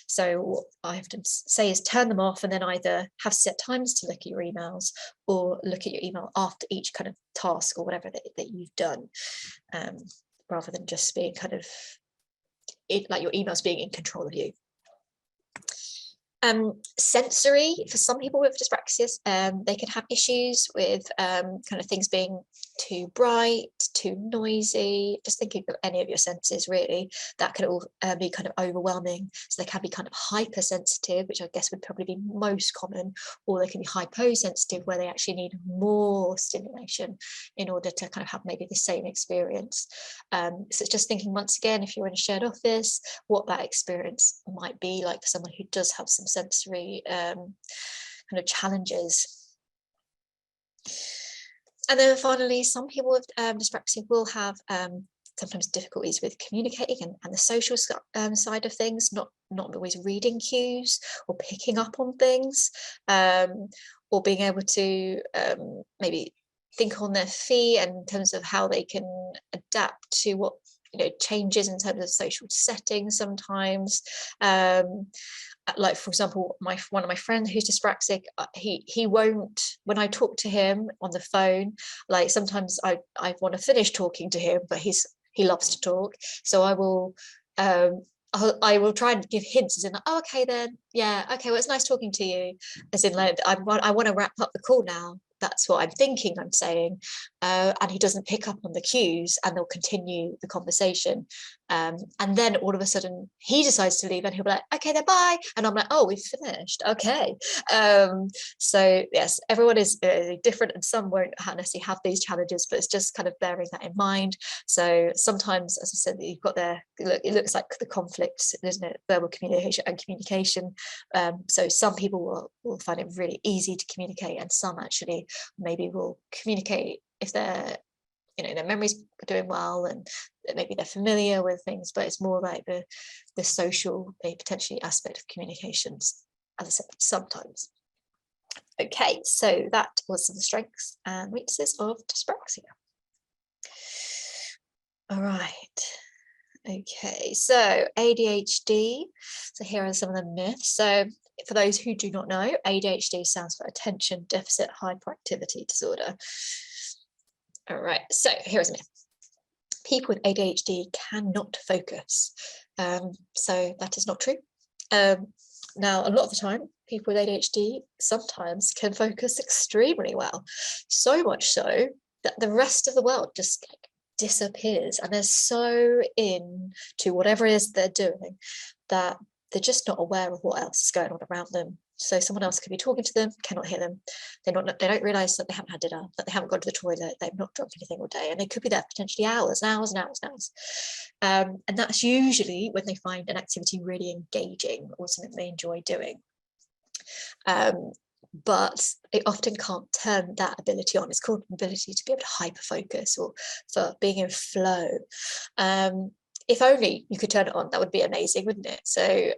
So what I often say is turn them off, and then either have set times to look at your emails, or look at your email after each kind of task or whatever that you've done, rather than just being kind of like your emails being in control of you. Sensory, for some people with dyspraxia, they can have issues with kind of things being too bright, too noisy, just thinking of any of your senses really, that can all be kind of overwhelming. So they can be kind of hypersensitive, which I guess would probably be most common, or they can be hyposensitive, where they actually need more stimulation in order to kind of have maybe the same experience. So it's just thinking, once again, if you're in a shared office, what that experience might be like for someone who does have some sensory kind of challenges. And then finally, some people with dyspraxia will have sometimes difficulties with communicating and the social side of things, not always reading cues or picking up on things, or being able to maybe think on their feet, and in terms of how they can adapt to what changes in terms of social settings sometimes. Like, for example, one of my friends who's dyspraxic, he won't, when I talk to him on the phone, like sometimes I want to finish talking to him, but he loves to talk, so I will try and give hints, as in, oh, okay then, yeah, okay, well, it's nice talking to you, as in like I want to wrap up the call now. That's what I'm thinking I'm saying, and he doesn't pick up on the cues, and they'll continue the conversation. And then all of a sudden he decides to leave and he'll be like, okay, then bye. And I'm like, oh, we've finished. Okay. So yes, everyone is different, and some won't necessarily have these challenges, but it's just kind of bearing that in mind. So sometimes, as I said, you've got there, it looks like the conflict, isn't it? Verbal communication and communication. So some people will find it really easy to communicate, and some actually maybe will communicate if they're, their memories are doing well and maybe they're familiar with things, but it's more like the social, potentially aspect of communications, as I said, sometimes. Okay, so that was some strengths and weaknesses of dyspraxia. All right. Okay, so ADHD. So here are some of the myths. So for those who do not know, ADHD stands for Attention Deficit Hyperactivity Disorder. All right, so here's a myth. People with ADHD cannot focus. So that is not true. Now, a lot of the time, people with ADHD sometimes can focus extremely well. So much so that the rest of the world just disappears, and they're so into whatever it is they're doing that they're just not aware of what else is going on around them. So someone else could be talking to them, cannot hear them. They don't realise that they haven't had dinner, that they haven't gone to the toilet, they've not drunk anything all day, and they could be there for potentially hours and hours and hours and hours. And that's usually when they find an activity really engaging or something they enjoy doing. But they often can't turn that ability on. It's called an ability to be able to hyper-focus, or for being in flow. If only you could turn it on, that would be amazing, wouldn't it? So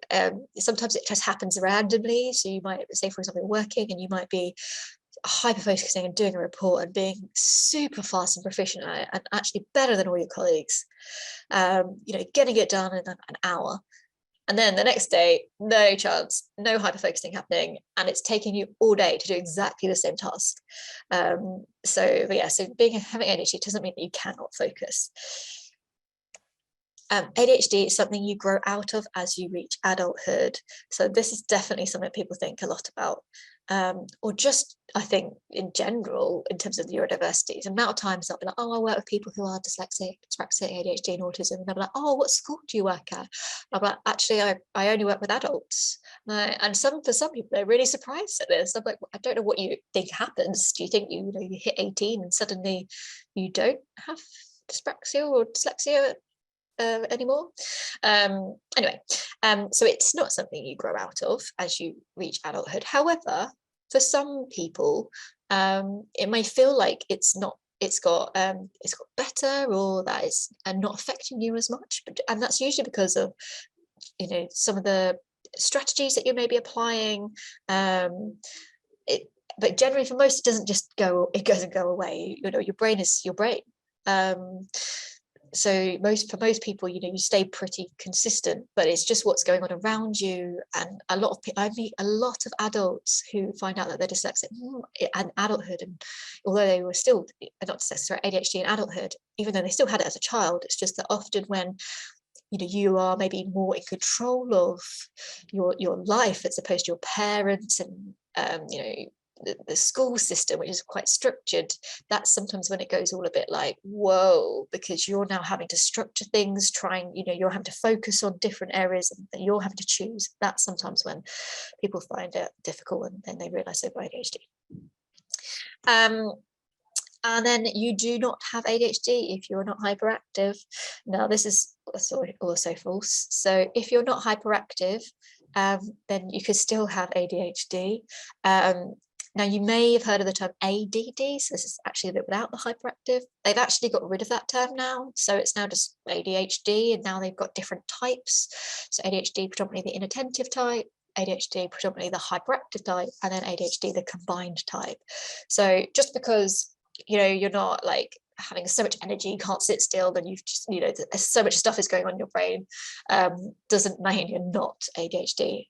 sometimes it just happens randomly. So you might, say, for example, working, and you might be hyper-focusing and doing a report and being super fast and proficient at it, and actually better than all your colleagues, getting it done in an hour. And then the next day, no chance, no hyper-focusing happening, and it's taking you all day to do exactly the same task. So having ADHD doesn't mean that you cannot focus. ADHD is something you grow out of as you reach adulthood. So this is definitely something people think a lot about. Or just, I think, in general, in terms of neurodiversity, the amount of times I'll be like, oh, I work with people who are dyslexic, dyspraxia, ADHD, and autism. And they'll be like, oh, what school do you work at? I'm like, actually, I only work with adults. And for some people, they're really surprised at this. I'm like, I don't know what you think happens. Do you think you hit 18 and suddenly you don't have dyspraxia or dyslexia anymore? Anyway, so it's not something you grow out of as you reach adulthood. However, for some people, it may feel like it's got better, or that it's not affecting you as much, and that's usually because of some of the strategies that you may be applying. But generally, for most, it doesn't go away. Your brain is your brain. So for most people, you stay pretty consistent, but it's just what's going on around you. And I meet a lot of adults who find out that they're dyslexic in adulthood, and although they were still not dyslexic, ADHD in adulthood, even though they still had it as a child, it's just that often when you are maybe more in control of your life as opposed to your parents and the school system, which is quite structured, that's sometimes when it goes all a bit like, whoa, because you're now having to structure things, you're having to focus on different areas and you're having to choose. That's sometimes when people find it difficult, and then they realize they've got ADHD. And then you do not have ADHD if you're not hyperactive. Now, this is also false. So if you're not hyperactive, then you could still have ADHD. Now, you may have heard of the term ADD, so this is actually a bit without the hyperactive. They've actually got rid of that term now, so it's now just ADHD, and now they've got different types. So ADHD, predominantly the inattentive type, ADHD, predominantly the hyperactive type, and then ADHD, the combined type. So just because, you're not like having so much energy, you can't sit still, then you've just, so much stuff is going on in your brain, doesn't mean you're not ADHD.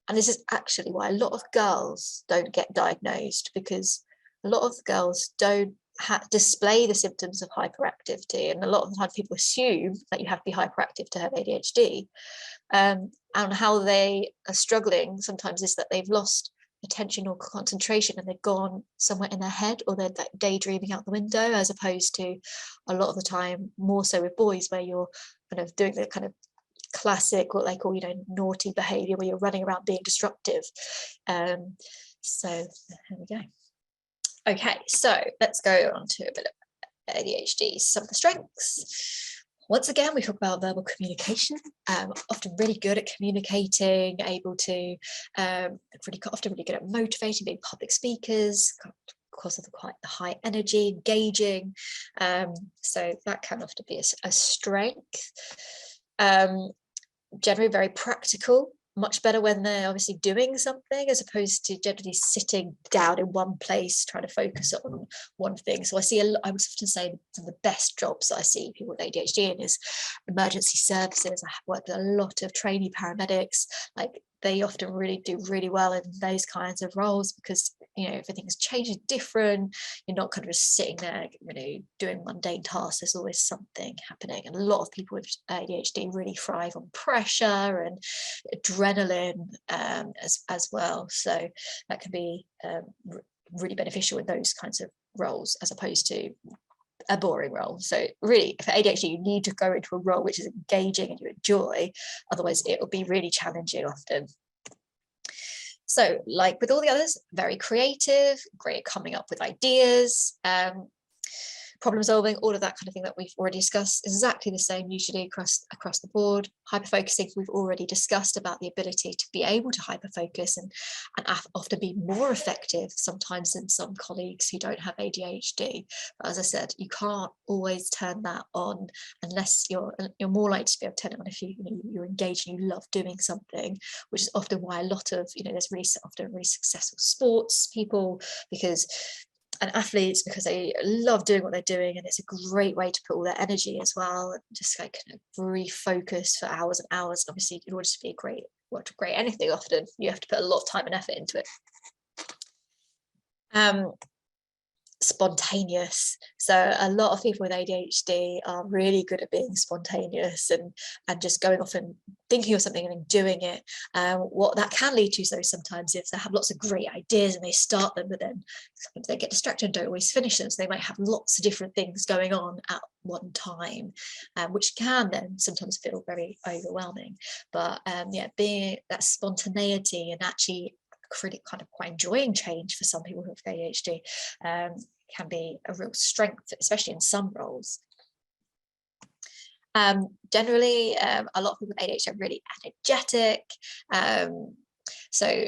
And this is actually why a lot of girls don't get diagnosed, because a lot of girls don't display the symptoms of hyperactivity. And a lot of the time people assume that you have to be hyperactive to have ADHD. And how they are struggling sometimes is that they've lost attention or concentration, and they've gone somewhere in their head, or they're daydreaming out the window, as opposed to a lot of the time, more so with boys, where you're kind of doing the kind of classic, what they call, naughty behavior, where you're running around being disruptive. So there we go. Okay, so let's go on to a bit of ADHD, some of the strengths. Once again, we talk about verbal communication, often really good at communicating, able to, often really good at motivating, being public speakers, because of the quite high energy, engaging. So that can often be a strength. Generally very practical, much better when they're obviously doing something, as opposed to generally sitting down in one place trying to focus on one thing. So I would often say some of the best jobs that I see people with ADHD in is emergency services. I have worked with a lot of trainee paramedics. Like, they often really do really well in those kinds of roles, because everything's changing, different. You're not kind of just sitting there doing mundane tasks. There's always something happening, and a lot of people with ADHD really thrive on pressure and adrenaline as well. So that can be really beneficial in those kinds of roles, as opposed to a boring role. So really, for ADHD, you need to go into a role which is engaging and you enjoy, otherwise it will be really challenging often. So, like with all the others, very creative, great at coming up with ideas, problem solving, all of that kind of thing that we've already discussed, exactly the same usually across the board. Hyperfocusing, we've already discussed about the ability to be able to hyperfocus and often be more effective sometimes than some colleagues who don't have ADHD. But as I said, you can't always turn that on unless you're more likely to be able to turn it on if you're engaged and you love doing something, which is often why a lot of there's really often really successful sports people and athletes, because they love doing what they're doing, and it's a great way to put all their energy as well, and just like kind of refocus for hours and hours. Obviously, in order to be great anything, often you have to put a lot of time and effort into it. Spontaneous. So a lot of people with ADHD are really good at being spontaneous and just going off and thinking of something and then doing it. What that can lead to, so sometimes, if they have lots of great ideas and they start them, but then sometimes they get distracted and don't always finish them, so they might have lots of different things going on at one time, which can then sometimes feel very overwhelming. But being that spontaneity and actually really kind of quite enjoying change for some people who have ADHD can be a real strength, especially in some roles. Generally, a lot of people with ADHD are really energetic. So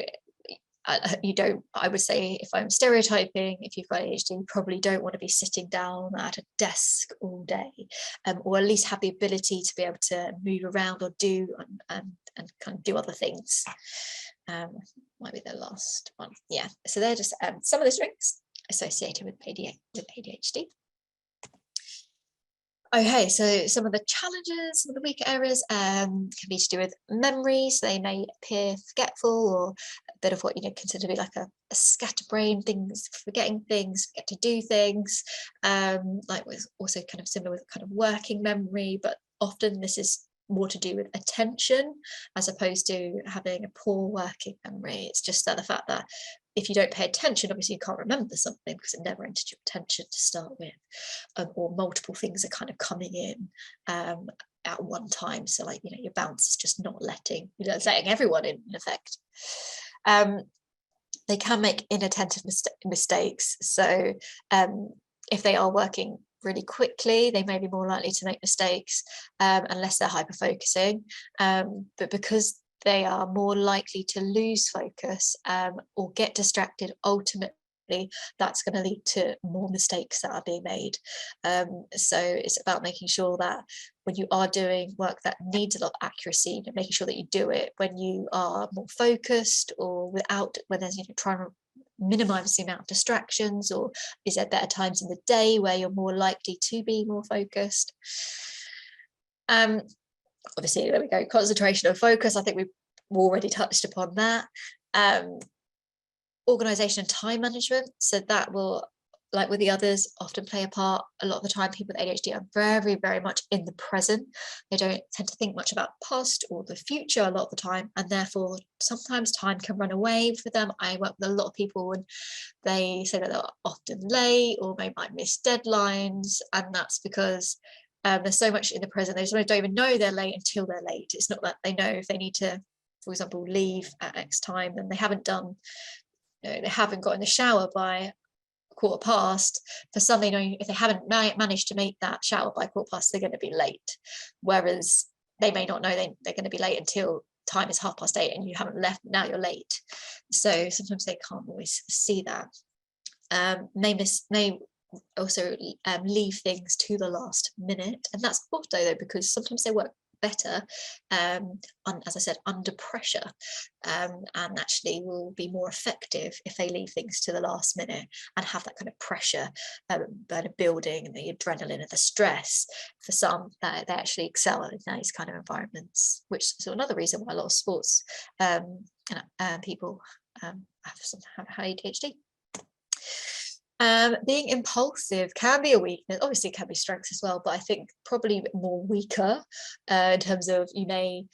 I would say, if I'm stereotyping, if you've got ADHD, you probably don't want to be sitting down at a desk all day, or at least have the ability to be able to move around or do and kind of do other things. Might be the last one. Yeah, so they're just some of the strengths associated with ADHD. Okay, so some of the challenges, some of the weaker areas can be to do with memory. So they may appear forgetful, or a bit of what consider to be like a scatterbrain, things, forgetting things, forget to do things. Like with also kind of similar with kind of working memory, but often this is more to do with attention as opposed to having a poor working memory. It's just that the fact that if you don't pay attention, obviously you can't remember something because it never entered your attention to start with, or multiple things are kind of coming in at one time. So like, your bounce is just not letting everyone in effect. They can make inattentive mistakes. So if they are working really quickly, they may be more likely to make mistakes unless they're hyper-focusing. But because they are more likely to lose focus or get distracted, ultimately that's going to lead to more mistakes that are being made. So it's about making sure that when you are doing work that needs a lot of accuracy, making sure that you do it when you are more focused, or when there's trying to minimize the amount of distractions, or is there better times in the day where you're more likely to be more focused? Obviously, there we go, concentration and focus. I think we've already touched upon that. Organization and time management. So that will, like with the others, often play a part. A lot of the time, people with ADHD are very, very much in the present. They don't tend to think much about the past or the future a lot of the time, and therefore sometimes time can run away for them. I work with a lot of people and they say that they're often late or they might miss deadlines, and that's because There's so much in the present. They just don't even know they're late until they're late. It's not that they know if they need to, for example, leave at X time, and they haven't done, they haven't got in the shower by 1:15. For some, they know if they haven't managed to make that shower by 1:15, they're going to be late. Whereas they may not know they're going to be late until time is 8:30 and you haven't left, now you're late. So sometimes they can't always see that. May also leave things to the last minute, and that's also though because sometimes they work better, as I said, under pressure, and actually will be more effective if they leave things to the last minute and have that kind of pressure building, and the adrenaline and the stress. For some, they actually excel in these kind of environments, which is another reason why a lot of sports people have ADHD. Being impulsive can be a weakness. Obviously it can be strengths as well, but I think probably more weaker in terms of, you may,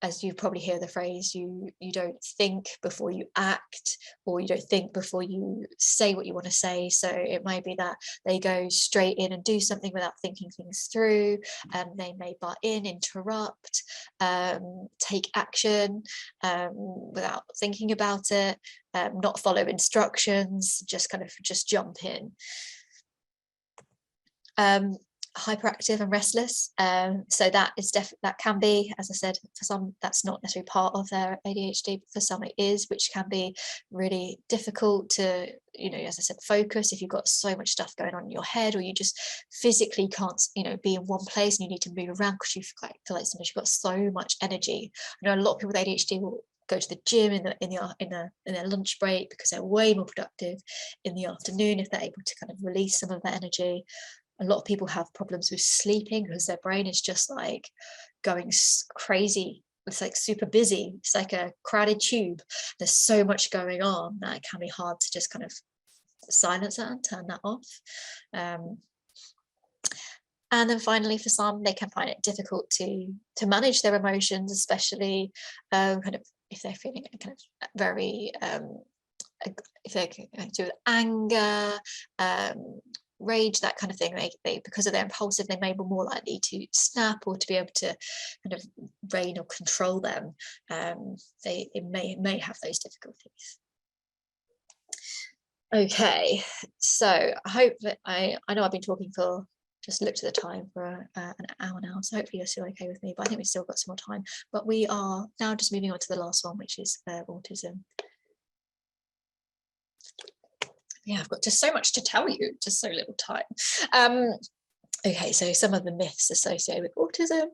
as you probably hear the phrase, you don't think before you act, or you don't think before you say what you want to say. So it might be that they go straight in and do something without thinking things through, and they may butt in, interrupt, take action without thinking about it, not follow instructions, just jump in. Hyperactive and restless, so that is that can be, as I said, for some that's not necessarily part of their ADHD, but for some it is, which can be really difficult to, as I said, focus if you've got so much stuff going on in your head, or you just physically can't, be in one place and you need to move around because you feel like sometimes you've got so much energy. I know a lot of people with ADHD will go to the gym in their lunch break because they're way more productive in the afternoon if they're able to kind of release some of that energy. A lot of people have problems with sleeping because their brain is just like going crazy. It's like super busy. It's like a crowded tube. There's so much going on that it can be hard to just kind of silence that and turn that off. And then finally, for some, they can find it difficult to manage their emotions, especially kind of if they're feeling kind of very, if they're going through anger, rage, that kind of thing. They because of their impulsive, they may be more likely to snap, or to be able to kind of rein or control them. They may have those difficulties. Okay, so I hope that I know I've been talking for, just looked at the time, for an hour now, so hopefully you're still okay with me, but I think we've still got some more time. But we are now just moving on to the last one, which is autism. Yeah, I've got just so much to tell you, just so little time. Okay, so some of the myths associated with autism.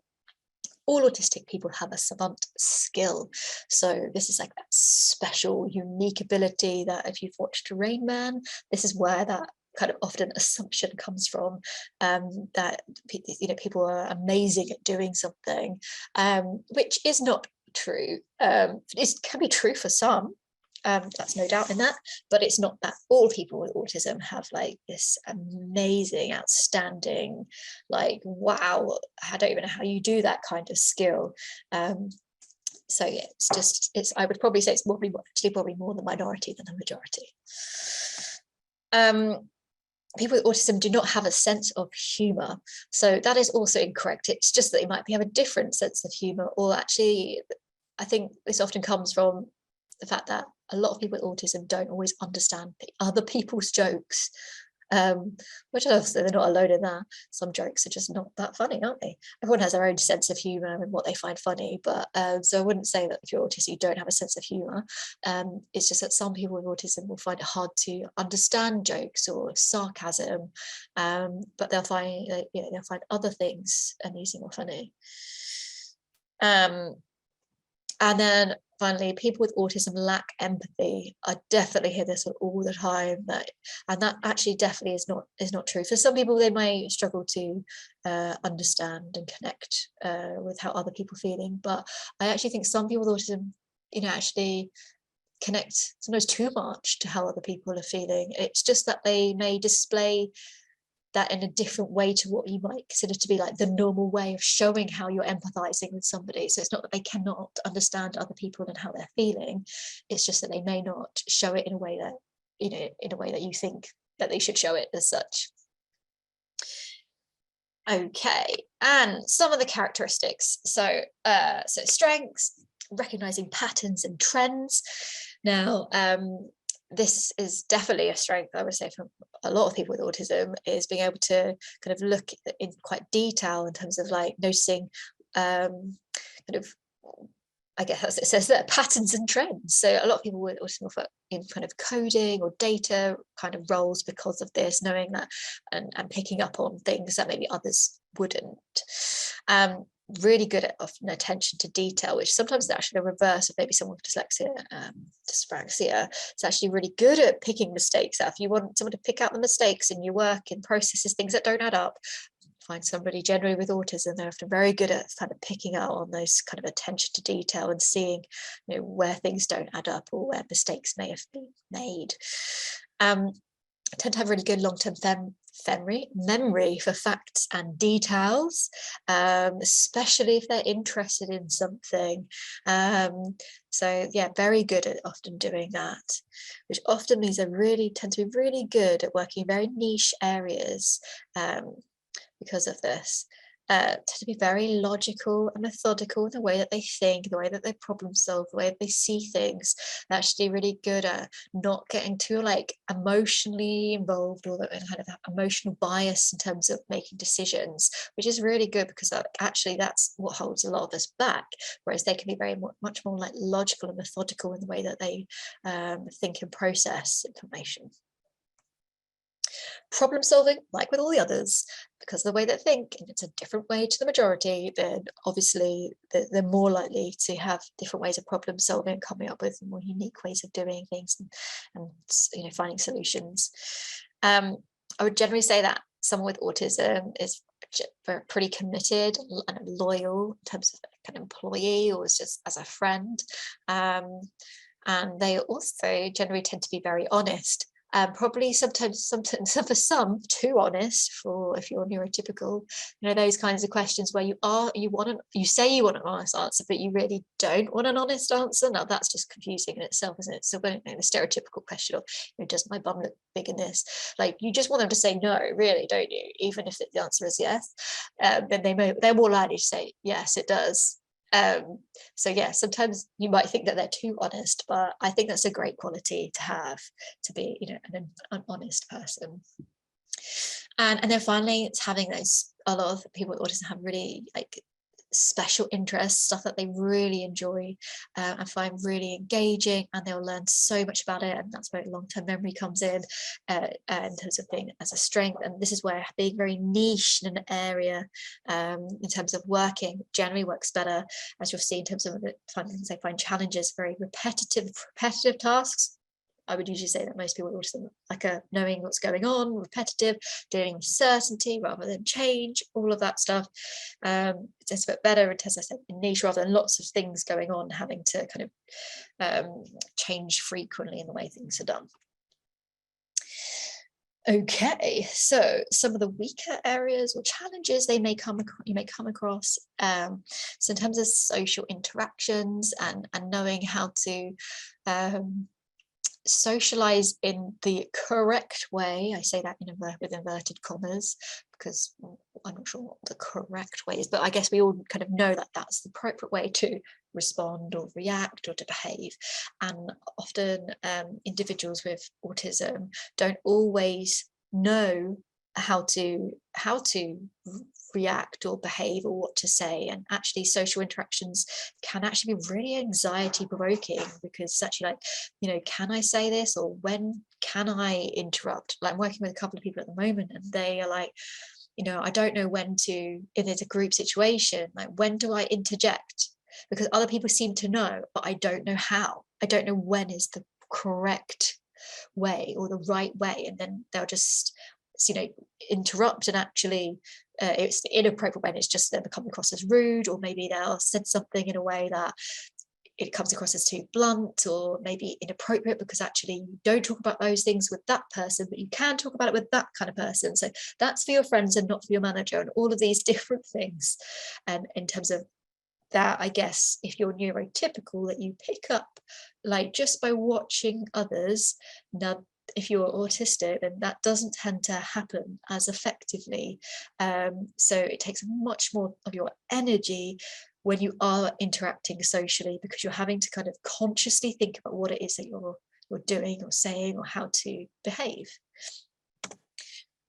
All autistic people have a savant skill. So this is like that special, unique ability that if you've watched Rain Man, this is where that kind of often assumption comes from, that people are amazing at doing something, which is not true. It can be true for some. That's no doubt in that, but it's not that all people with autism have like this amazing, outstanding, like, wow, I don't even know how you do that kind of skill. So yeah, I would probably say it's probably more the minority than the majority. People with autism do not have a sense of humor, so that is also incorrect. It's just that they might have a different sense of humor, or actually, I think this often comes from the fact that a lot of people with autism don't always understand other people's jokes, which obviously they're not alone in that. Some jokes are just not that funny, aren't they? Everyone has their own sense of humor and what they find funny, but so I wouldn't say that if you're autistic you don't have a sense of humor. It's just that some people with autism will find it hard to understand jokes or sarcasm, but they'll find other things amusing or funny. And then finally, people with autism lack empathy. I definitely hear this all the time, and that actually definitely is not true. For some people, they may struggle to understand and connect with how other people are feeling, but I actually think some people with autism, actually connect sometimes too much to how other people are feeling. It's just that they may display that in a different way to what you might consider to be like the normal way of showing how you're empathizing with somebody. So it's not that they cannot understand other people and how they're feeling, it's just that they may not show it in a way that you think that they should show it as such. Okay, and some of the characteristics. So strengths, recognizing patterns and trends. Now, this is definitely a strength, I would say, for a lot of people with autism, is being able to kind of look in quite detail in terms of like noticing kind of, I guess as it says there, patterns and trends. So a lot of people with autism are in kind of coding or data kind of roles because of this, knowing that and picking up on things that maybe others wouldn't. Really good at often attention to detail, which sometimes is actually the reverse of maybe someone with dyslexia, dyspraxia. It's actually really good at picking mistakes out. If you want someone to pick out the mistakes in your work and processes, things that don't add up, find somebody generally with autism. They're often very good at kind of picking out on those kind of attention to detail and seeing, you know, where things don't add up or where mistakes may have been made. Tend to have really good long-term memory for facts and details, especially if they're interested in something. So yeah, very good at often doing that, which often means they really tend to be really good at working in very niche areas because of this. Tend to be very logical and methodical in the way that they think, the way that they problem solve, the way that they see things. They're actually really good at not getting too like emotionally involved or kind of emotional bias in terms of making decisions, which is really good because actually that's what holds a lot of us back. Whereas they can be very much more like logical and methodical in the way that they think and process information. Problem solving, like with all the others, because of the way they think, and it's a different way to the majority, then obviously they're more likely to have different ways of problem solving, coming up with more unique ways of doing things and you know, finding solutions. I would generally say that someone with autism is pretty committed and loyal in terms of an employee or just as a friend. And they also generally tend to be very honest. Probably sometimes for some too honest for if you're neurotypical, you know, those kinds of questions where you say you want an honest answer, but you really don't want an honest answer. Now that's just confusing in itself, isn't it? So when the stereotypical question of, you know, does my bum look big in this? Like you just want them to say no, really, don't you? Even if the answer is yes, then they're more likely to say yes, it does. So yeah, sometimes you might think that they're too honest, but I think that's a great quality to have, to be, you know, an honest person. And then finally, it's having those, a lot of people with autism have really like special interests, stuff that they really enjoy and find really engaging, and they'll learn so much about it, and that's where long-term memory comes in terms of being as a strength. And this is where being very niche in an area in terms of working generally works better, as you'll see in terms of things they find challenges, very repetitive tasks. I would usually say that most people with autism like knowing what's going on, repetitive, doing certainty rather than change, all of that stuff. It's a bit better, as I said, in niche rather than lots of things going on, having to kind of change frequently in the way things are done. Okay, so some of the weaker areas or challenges you may come across. So in terms of social interactions and knowing how to socialize in the correct way. I say that with inverted commas because I'm not sure what the correct way is, but I guess we all kind of know that that's the appropriate way to respond or react or to behave. And often individuals with autism don't always know how to react or behave or what to say, and actually social interactions can actually be really anxiety provoking, because it's actually like, you know, can I say this, or when can I interrupt? Like I'm working with a couple of people at the moment and they are like, you know, I don't know when to, if it's a group situation, like when do I interject, because other people seem to know, but I don't know how. I don't know when is the correct way or the right way, and then they'll just, you know, interrupt, and actually it's the inappropriate way, and it's just them coming across as rude, or maybe they'll said something in a way that it comes across as too blunt or maybe inappropriate, because actually you don't talk about those things with that person, but you can talk about it with that kind of person. So that's for your friends and not for your manager, and all of these different things. And in terms of that, I guess if you're neurotypical, that you pick up like just by watching others. Now if you're autistic, then that doesn't tend to happen as effectively. So it takes much more of your energy when you are interacting socially, because you're having to kind of consciously think about what it is that you're doing or saying or how to behave.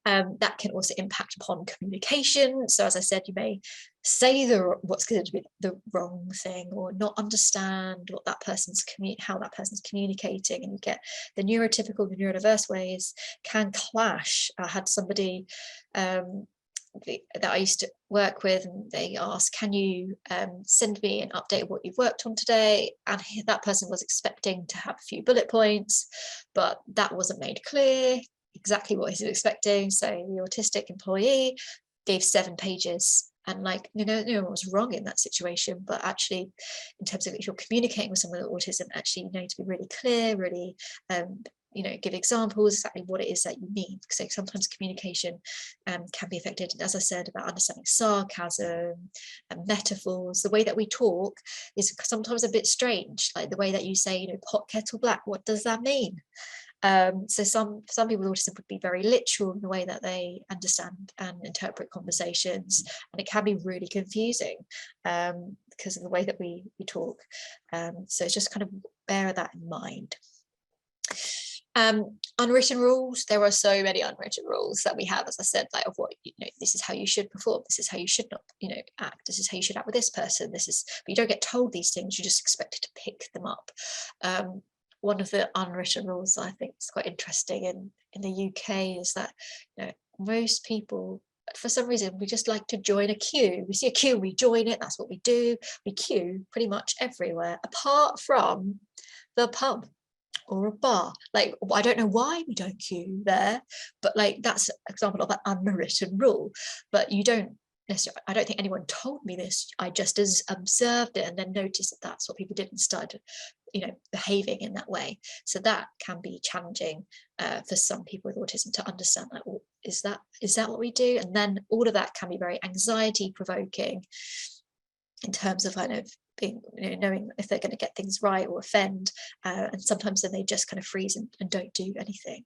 That can also impact upon communication. So as I said, you may say what's considered to be the wrong thing, or not understand what that person's how that person's communicating, and you get the neurotypical, the neurodiverse ways can clash. I had somebody that I used to work with, and they asked, can you send me an update of what you've worked on today? And that person was expecting to have a few bullet points, but that wasn't made clear exactly what he's expecting. So the autistic employee gave 7 pages, and like, no one was wrong in that situation, but actually in terms of if you're communicating with someone with autism, actually you need to be really clear, really give examples exactly what it is that you mean. So sometimes communication can be affected, as I said, about understanding sarcasm and metaphors. The way that we talk is sometimes a bit strange, like the way that you say, pot kettle black, what does that mean? So some people with autism would be very literal in the way that they understand and interpret conversations, and it can be really confusing because of the way that we talk. So it's just kind of bear that in mind. Unwritten rules. There are so many unwritten rules that we have, as I said, like of what, this is how you should perform, this is how you should not, act, this is how you should act with this person, but you don't get told these things, you're just expected to pick them up. One of the unwritten rules I think is quite interesting in the UK is that most people, for some reason, we just like to join a queue. We see a queue, we join it. That's what we do. We queue pretty much everywhere, apart from the pub or a bar. Like, I don't know why we don't queue there, but like that's an example of an unwritten rule. But you don't necessarily, I don't think anyone told me this. I just observed it and then noticed that that's what people did and started behaving in that way. So that can be challenging for some people with autism to understand, like, well, is that what we do? And then all of that can be very anxiety provoking in terms of kind of being, knowing if they're going to get things right or offend, and sometimes then they just kind of freeze and don't do anything.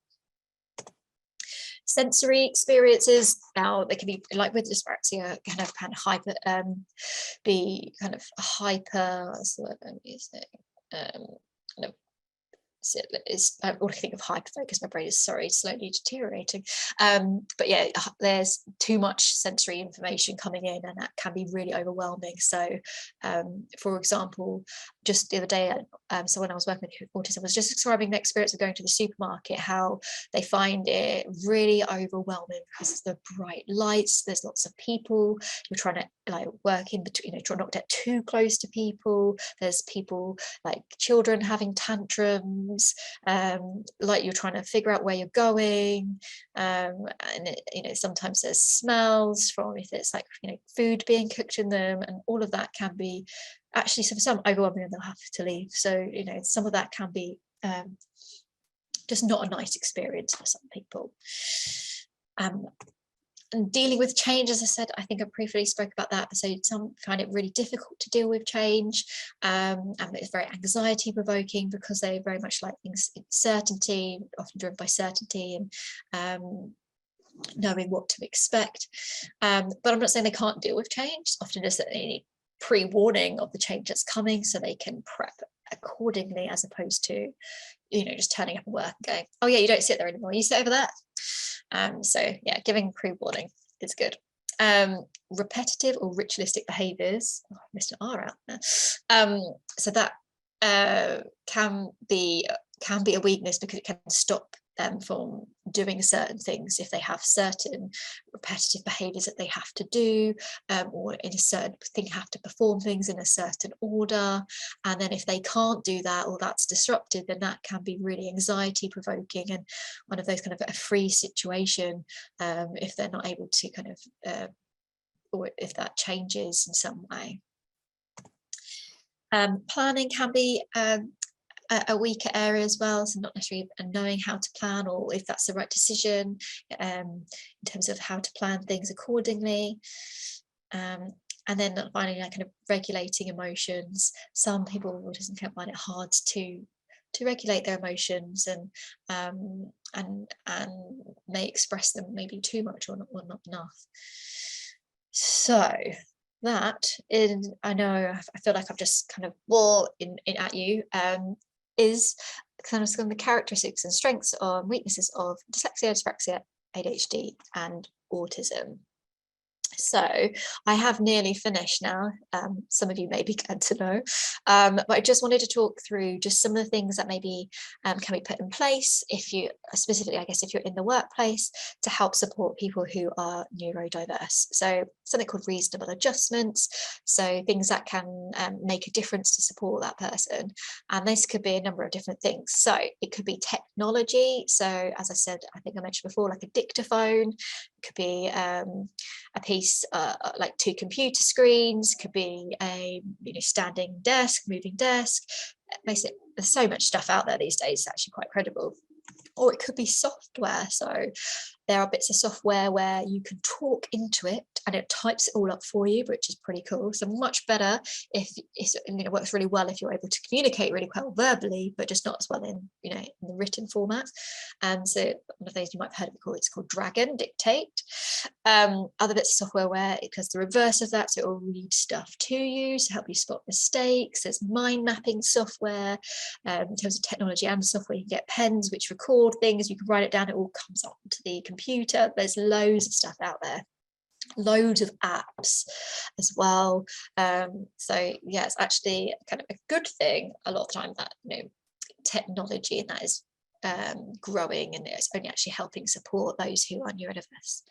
Sensory experiences, now they can be like with dyspraxia, kind of be kind of hyper, what's the word I'm using? Kind of, I want to think of hyperfocus. My brain is slowly deteriorating. But yeah, there's too much sensory information coming in, and that can be really overwhelming. So, for example, just the other day, someone I was working with with autism was just describing the experience of going to the supermarket, how they find it really overwhelming because of the bright lights. There's lots of people. You're trying to work in between, try not to get too close to people. There's people like children having tantrums, like you're trying to figure out where you're going, and sometimes there's smells from, if it's like food being cooked in them, and all of that can be actually, for some, overwhelming, and they'll have to leave. So some of that can be just not a nice experience for some people. And dealing with change, as I said, I think I briefly spoke about that. So some find it really difficult to deal with change, and it's very anxiety provoking because they very much like things in certainty, often driven by certainty and knowing what to expect. But I'm not saying they can't deal with change. Often just that they need pre-warning of the change that's coming so they can prep accordingly, as opposed to just turning up at work and going, oh yeah, you don't sit there anymore, you sit over there. So yeah, giving pre-warning is good. Repetitive or ritualistic behaviors, I missed an R out there. So that can be a weakness, because it can stop them from doing certain things if they have certain repetitive behaviors that they have to do, or in a certain thing have to perform things in a certain order. And then if they can't do that, or that's disrupted, then that can be really anxiety provoking, and one of those kind of a freeze situation if they're not able to kind of or if that changes in some way. Planning can be a weaker area as well, so not necessarily knowing how to plan, or if that's the right decision in terms of how to plan things accordingly. And then finally, kind of regulating emotions. Some people with autism can find it hard to to regulate their emotions, and may express them maybe too much or not enough. So that is, I know I feel like I've just kind of war in at you, is kind of some of the characteristics and strengths or weaknesses of dyslexia, dyspraxia, ADHD, and autism. So I have nearly finished now. Some of you may be glad to know, but I just wanted to talk through just some of the things that maybe can be put in place if you, specifically, I guess, if you're in the workplace, to help support people who are neurodiverse. So something called reasonable adjustments. So things that can make a difference to support that person. And this could be a number of different things. So it could be technology. So as I said, I think I mentioned before, like a dictaphone. It could be a piece like 2 computer screens, could be a standing desk, moving desk. Basically, there's so much stuff out there these days, it's actually quite credible. Or it could be software. So there are bits of software where you can talk into it and it types it all up for you, which is pretty cool. So much better if it works really well if you're able to communicate really well verbally, but just not as well in in the written format. And so one of those you might have heard of it, it's called Dragon Dictate. Other bits of software where it does the reverse of that, so it will read stuff to you to help you spot mistakes. There's mind mapping software. In terms of technology and software, you can get pens which record things, you can write it down, it all comes onto the computer. There's loads of stuff out there, loads of apps as well. So yeah, it's actually kind of a good thing a lot of the time that technology and that is growing, and it's only actually helping support those who are neurodiverse.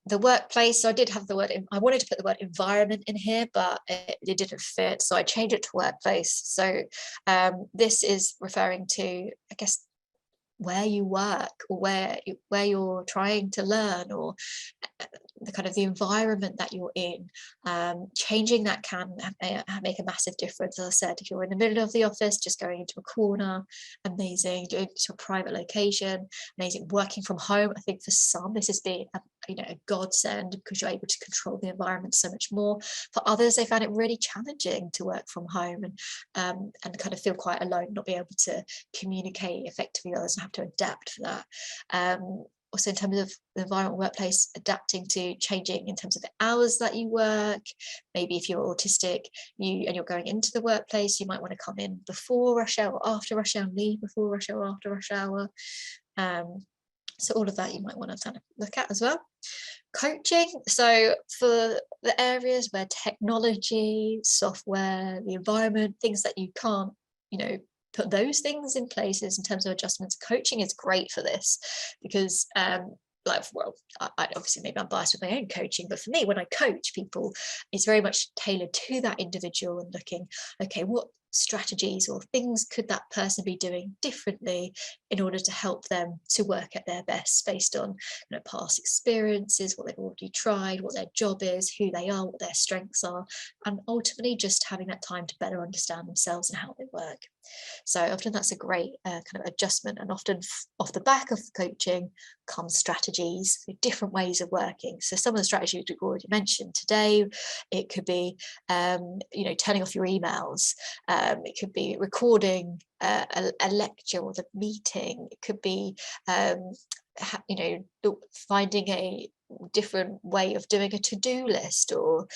The workplace, so I did have the word, I wanted to put the word environment in here, but it didn't fit, so I changed it to workplace. So this is referring to, I guess, where you work, or where you're trying to learn, or the kind of the environment that you're in. Changing that can make a massive difference. As I said, if you're in the middle of the office, just going into a corner, amazing. Doing it to a private location, amazing. Working from home, I think for some this has been a godsend, because you're able to control the environment so much more. For others, they found it really challenging to work from home and kind of feel quite alone, not be able to communicate effectively with others and have to adapt for that. Also, in terms of the environment, workplace, adapting to changing in terms of the hours that you work. Maybe if you're autistic, and you're going into the workplace, you might want to come in before rush hour or after rush hour, leave before rush hour, after rush hour. So all of that you might want to kind of look at as well. Coaching, so for the areas where technology, software, the environment, things that you can't, put those things in places in terms of adjustments, coaching is great for this, because I obviously maybe I'm biased with my own coaching, but for me, when I coach people, it's very much tailored to that individual and looking, okay, what strategies or things could that person be doing differently in order to help them to work at their best, based on past experiences, what they've already tried, what their job is, who they are, what their strengths are, and ultimately just having that time to better understand themselves and how they work. So often that's a great kind of adjustment, and often off the back of the coaching comes strategies for different ways of working. So some of the strategies we've already mentioned today, it could be turning off your emails, it could be recording a lecture or the meeting, it could be finding a different way of doing a to-do list, or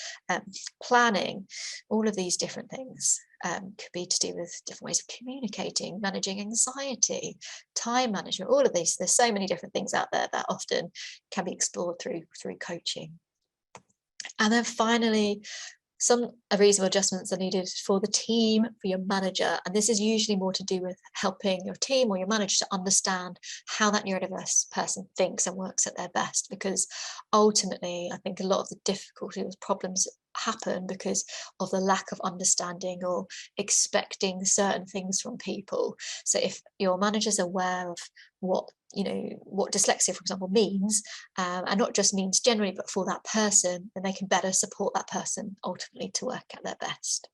planning. All of these different things could be to do with different ways of communicating, managing anxiety, time management, all of these. There's so many different things out there that often can be explored through coaching. And then finally, some reasonable adjustments are needed for the team, for your manager, and this is usually more to do with helping your team or your manager to understand how that neurodiverse person thinks and works at their best, because ultimately I think a lot of the difficulty with problems happen because of the lack of understanding or expecting certain things from people. So if your manager's aware of what dyslexia, for example, means, and not just means generally, but for that person, then they can better support that person ultimately to work at their best.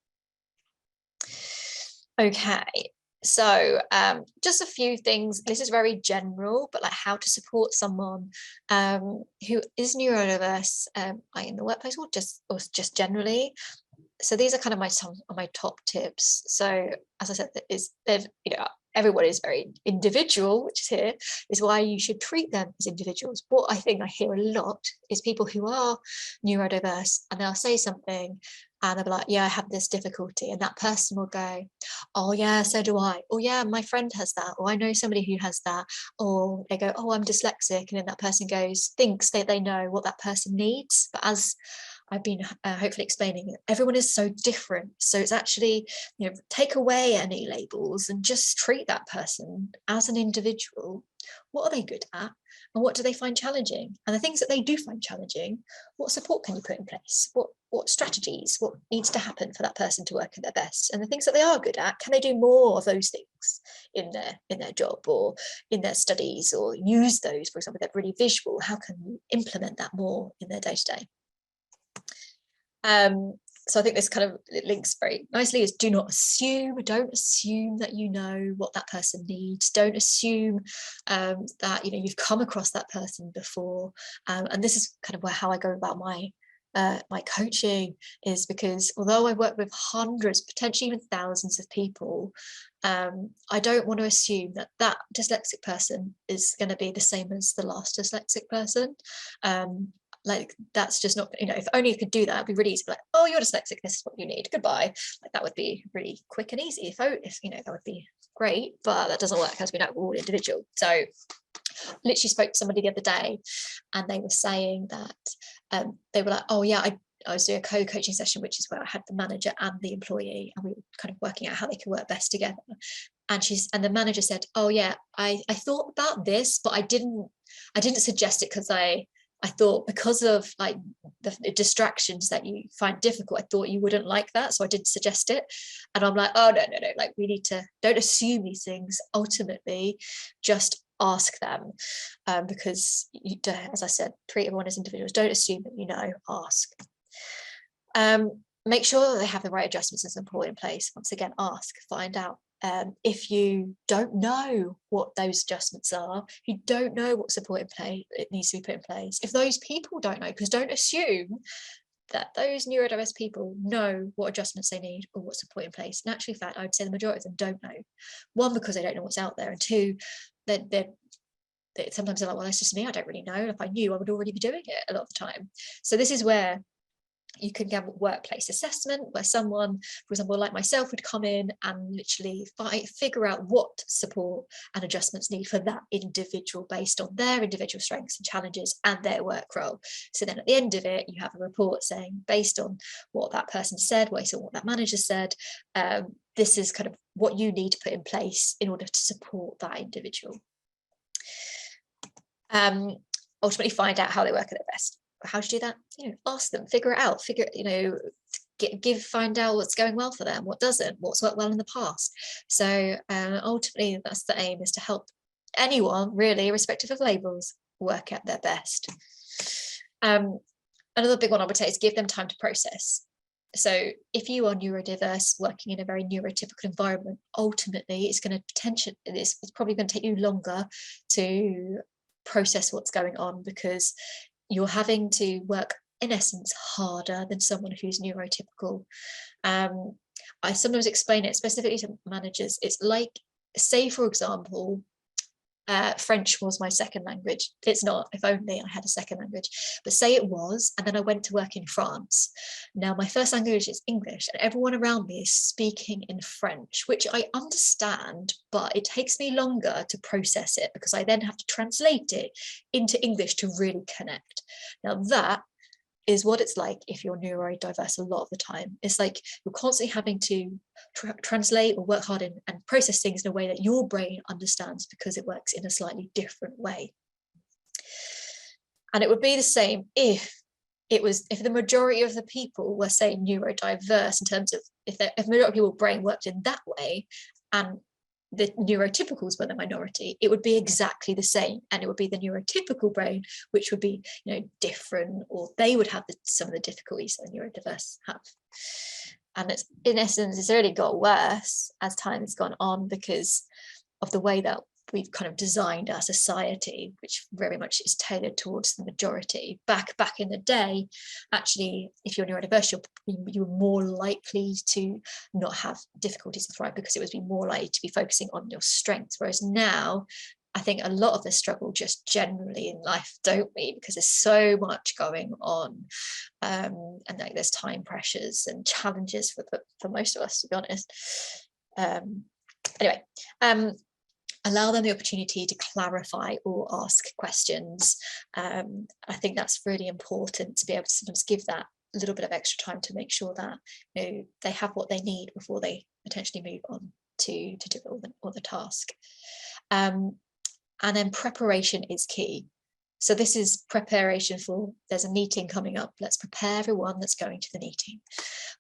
Okay, so just a few things. This is very general, but like how to support someone who is neurodiverse in the workplace, or just generally. So these are kind of some of my top tips. So as I said, everyone is very individual, which is here, is why you should treat them as individuals. What I think I hear a lot is people who are neurodiverse, and they'll say something and they'll be like, yeah, I have this difficulty. And that person will go, oh yeah, so do I. Or yeah, my friend has that. Or I know somebody who has that. Or they go, oh, I'm dyslexic. And then that person thinks that they know what that person needs. But as I've been hopefully explaining it, everyone is so different. So it's actually, take away any labels and just treat that person as an individual. What are they good at? And what do they find challenging? And the things that they do find challenging, what support can you put in place? What strategies, what needs to happen for that person to work at their best? And the things that they are good at, can they do more of those things in their job or in their studies, or use those, for example, they're really visual, how can you implement that more in their day-to-day? So I think this kind of links very nicely is don't assume that you know what that person needs. Don't assume that you've come across that person before. And this is kind of how I go about my coaching, is because although I work with hundreds, potentially even thousands of people, I don't want to assume that dyslexic person is going to be the same as the last dyslexic person. Like, that's just not, if only you could do that, it'd be really easy to be like, oh, you're dyslexic, this is what you need, goodbye. Like, that would be really quick and easy. If that would be great, but that doesn't work, as we know, we're all individual. So literally spoke to somebody the other day, and they were saying that they were like, oh yeah, I was doing a co-coaching session, which is where I had the manager and the employee, and we were kind of working out how they could work best together. And the manager said, oh yeah, I thought about this, but I didn't suggest it because I thought, because of like the distractions that you find difficult, I thought you wouldn't like that, so I didn't suggest it. And I'm like, oh no, like, we need to, don't assume these things. Ultimately, just ask them, because you, as I said, treat everyone as individuals. Don't assume that ask. Make sure that they have the right adjustments and support in place. Once again, ask, find out. If you don't know what those adjustments are, you don't know what support it needs to be put in place. If those people don't know, because don't assume that those neurodiverse people know what adjustments they need or what support in place. In actual fact, I would say the majority of them don't know. One, because they don't know what's out there, and two, they're sometimes they're like, well, that's just me, I don't really know. If I knew, I would already be doing it a lot of the time. So this is where you can get a workplace assessment, where someone, for example, like myself, would come in and literally figure out what support and adjustments need for that individual based on their individual strengths and challenges and their work role. So then at the end of it, you have a report saying, based on what that person said, based on what that manager said, this is kind of what you need to put in place in order to support that individual. Ultimately, find out how they work at their best. How to do that? Ask them, figure it out, find out what's going well for them, what doesn't, what's worked well in the past. So ultimately, that's the aim, is to help anyone, really, irrespective of labels, work at their best. Another big one I would say is give them time to process. So if you are neurodiverse, working in a very neurotypical environment, ultimately it's probably going to take you longer to process what's going on, because you're having to work, in essence, harder than someone who's neurotypical. I sometimes explain it specifically to managers. It's like, say, for example, French was my second language. It's not, if only I had a second language, but say it was, and then I went to work in France. Now my first language is English, and everyone around me is speaking in French, which I understand, but it takes me longer to process it, because I then have to translate it into English to really connect. Now that is what it's like if you're neurodiverse a lot of the time. It's like you're constantly having to translate or work hard and process things in a way that your brain understands, because it works in a slightly different way. And it would be the same if the majority of the people were, say, neurodiverse, in terms of if the majority of people's brain worked in that way, and the neurotypicals were the minority, it would be exactly the same. And it would be the neurotypical brain which would be different, or they would have some of the difficulties that the neurodiverse have. And in essence, it's really got worse as time has gone on, because of the way that we've kind of designed our society, which very much is tailored towards the majority. Back in the day, actually, if you're neurodiverse, you're more likely to not have difficulties to thrive, because it would be more likely to be focusing on your strengths. Whereas now, I think a lot of us struggle just generally in life, don't we? Because there's so much going on, and like there's time pressures and challenges for most of us, to be honest. Anyway, allow them the opportunity to clarify or ask questions. I think that's really important, to be able to sometimes give that a little bit of extra time to make sure that, you know, they have what they need before they potentially move on to do all the task. And then preparation is key. So this is preparation for, there's a meeting coming up, let's prepare everyone that's going to the meeting.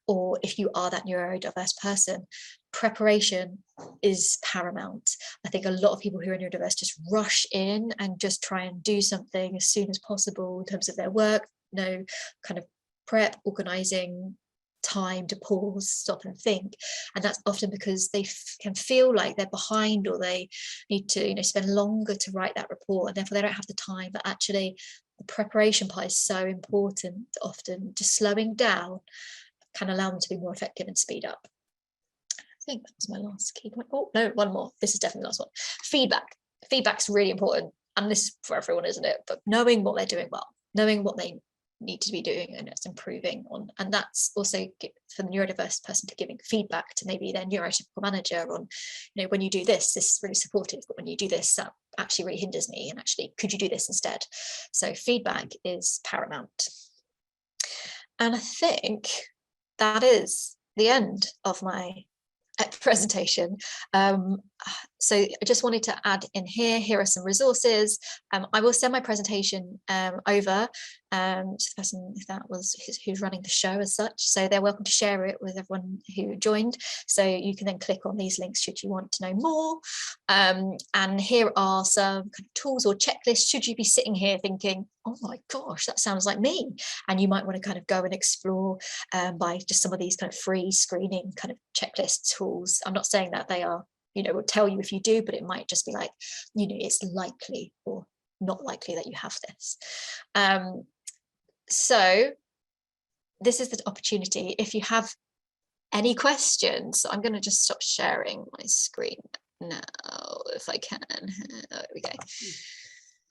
Or if you are that neurodiverse person, preparation is paramount. I think a lot of people who are neurodiverse just rush in and just try and do something as soon as possible in terms of their work, no kind of prep, organizing time to pause, stop and think. And that's often because they can feel like they're behind, or they need to, you know, spend longer to write that report, and therefore they don't have the time. But actually the preparation part is so important. Often just slowing down can allow them to be more effective and speed up. I think that was my last key point. Oh no, one more. This is definitely the last one. Feedback's really important, and this is for everyone, isn't it? But knowing what they're doing well, knowing what they need to be doing and it's improving on, and that's also for the neurodiverse person to giving feedback to maybe their neurotypical manager on, you know, when you do this is really supportive, but when you do this, that actually really hinders me, and actually could you do this instead? So feedback is paramount. And I think that is the end of my presentation. So I just wanted to add in here are some resources. I will send my presentation over to the person, if that was who's running the show as such, so they're welcome to share it with everyone who joined. So you can then click on these links should you want to know more. And here are some kind of tools or checklists should you be sitting here thinking, oh my gosh, that sounds like me, and you might want to kind of go and explore by just some of these kind of free screening kind of checklist tools. I'm not saying that they are, you know, will tell you if you do, but it might just be like, you know, it's likely or not likely that you have this. So this is the opportunity. If you have any questions, so I'm going to just stop sharing my screen now if I can. There we go.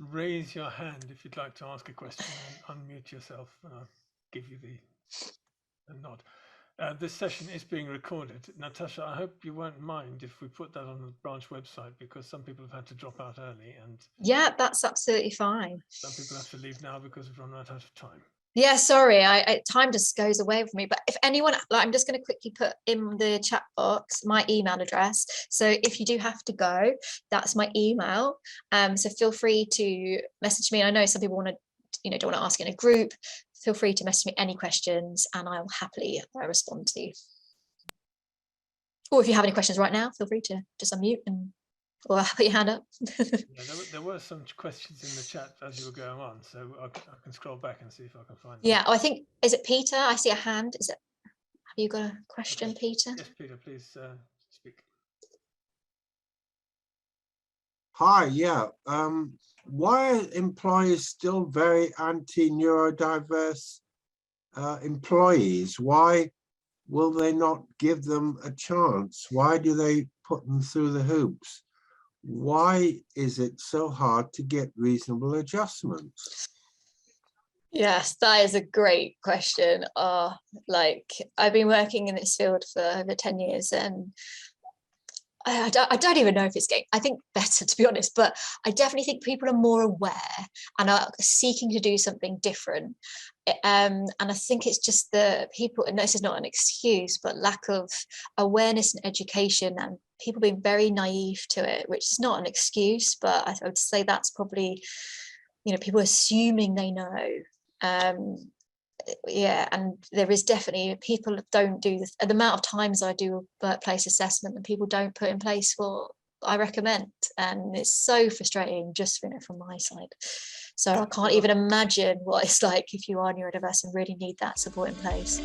Raise your hand if you'd like to ask a question, and unmute yourself, and I'll give you the nod. This session is being recorded. Natasha, I hope you won't mind if we put that on the branch website, because some people have had to drop out early, and yeah, that's absolutely fine. Some people have to leave now because we've run out of time. Yeah, sorry, time just goes away from me. But if anyone, like, I'm just going to quickly put in the chat box my email address. So if you do have to go, that's my email. So feel free to message me. I know some people want to, you know, don't want to ask in a group. Feel free to message me any questions, and I'll happily respond to you. Or if you have any questions right now, feel free to just unmute or put your hand up. Yeah, there were some questions in the chat as you were going on, so I can scroll back and see if I can find them. Yeah, I think, is it Peter? I see a hand. Is it? Have you got a question, okay. Peter? Yes, Peter, please speak. Hi, yeah. Why are employers still very anti-neurodiverse employees? Why will they not give them a chance? Why do they put them through the hoops? Why is it so hard to get reasonable adjustments? Yes, that is a great question. Like, I've been working in this field for over 10 years, and I don't even know if it's getting, I think, better, to be honest, but I definitely think people are more aware and are seeking to do something different. And I think it's just the people, and this is not an excuse, but lack of awareness and education, and people being very naive to it, which is not an excuse, but I would say that's probably, you know, people assuming they know. Yeah, and there is definitely, people don't do this. The amount of times I do workplace assessment and people don't put in place what I recommend, and it's so frustrating, just, you know, from my side. So I can't even imagine what it's like if you are neurodiverse and really need that support in place.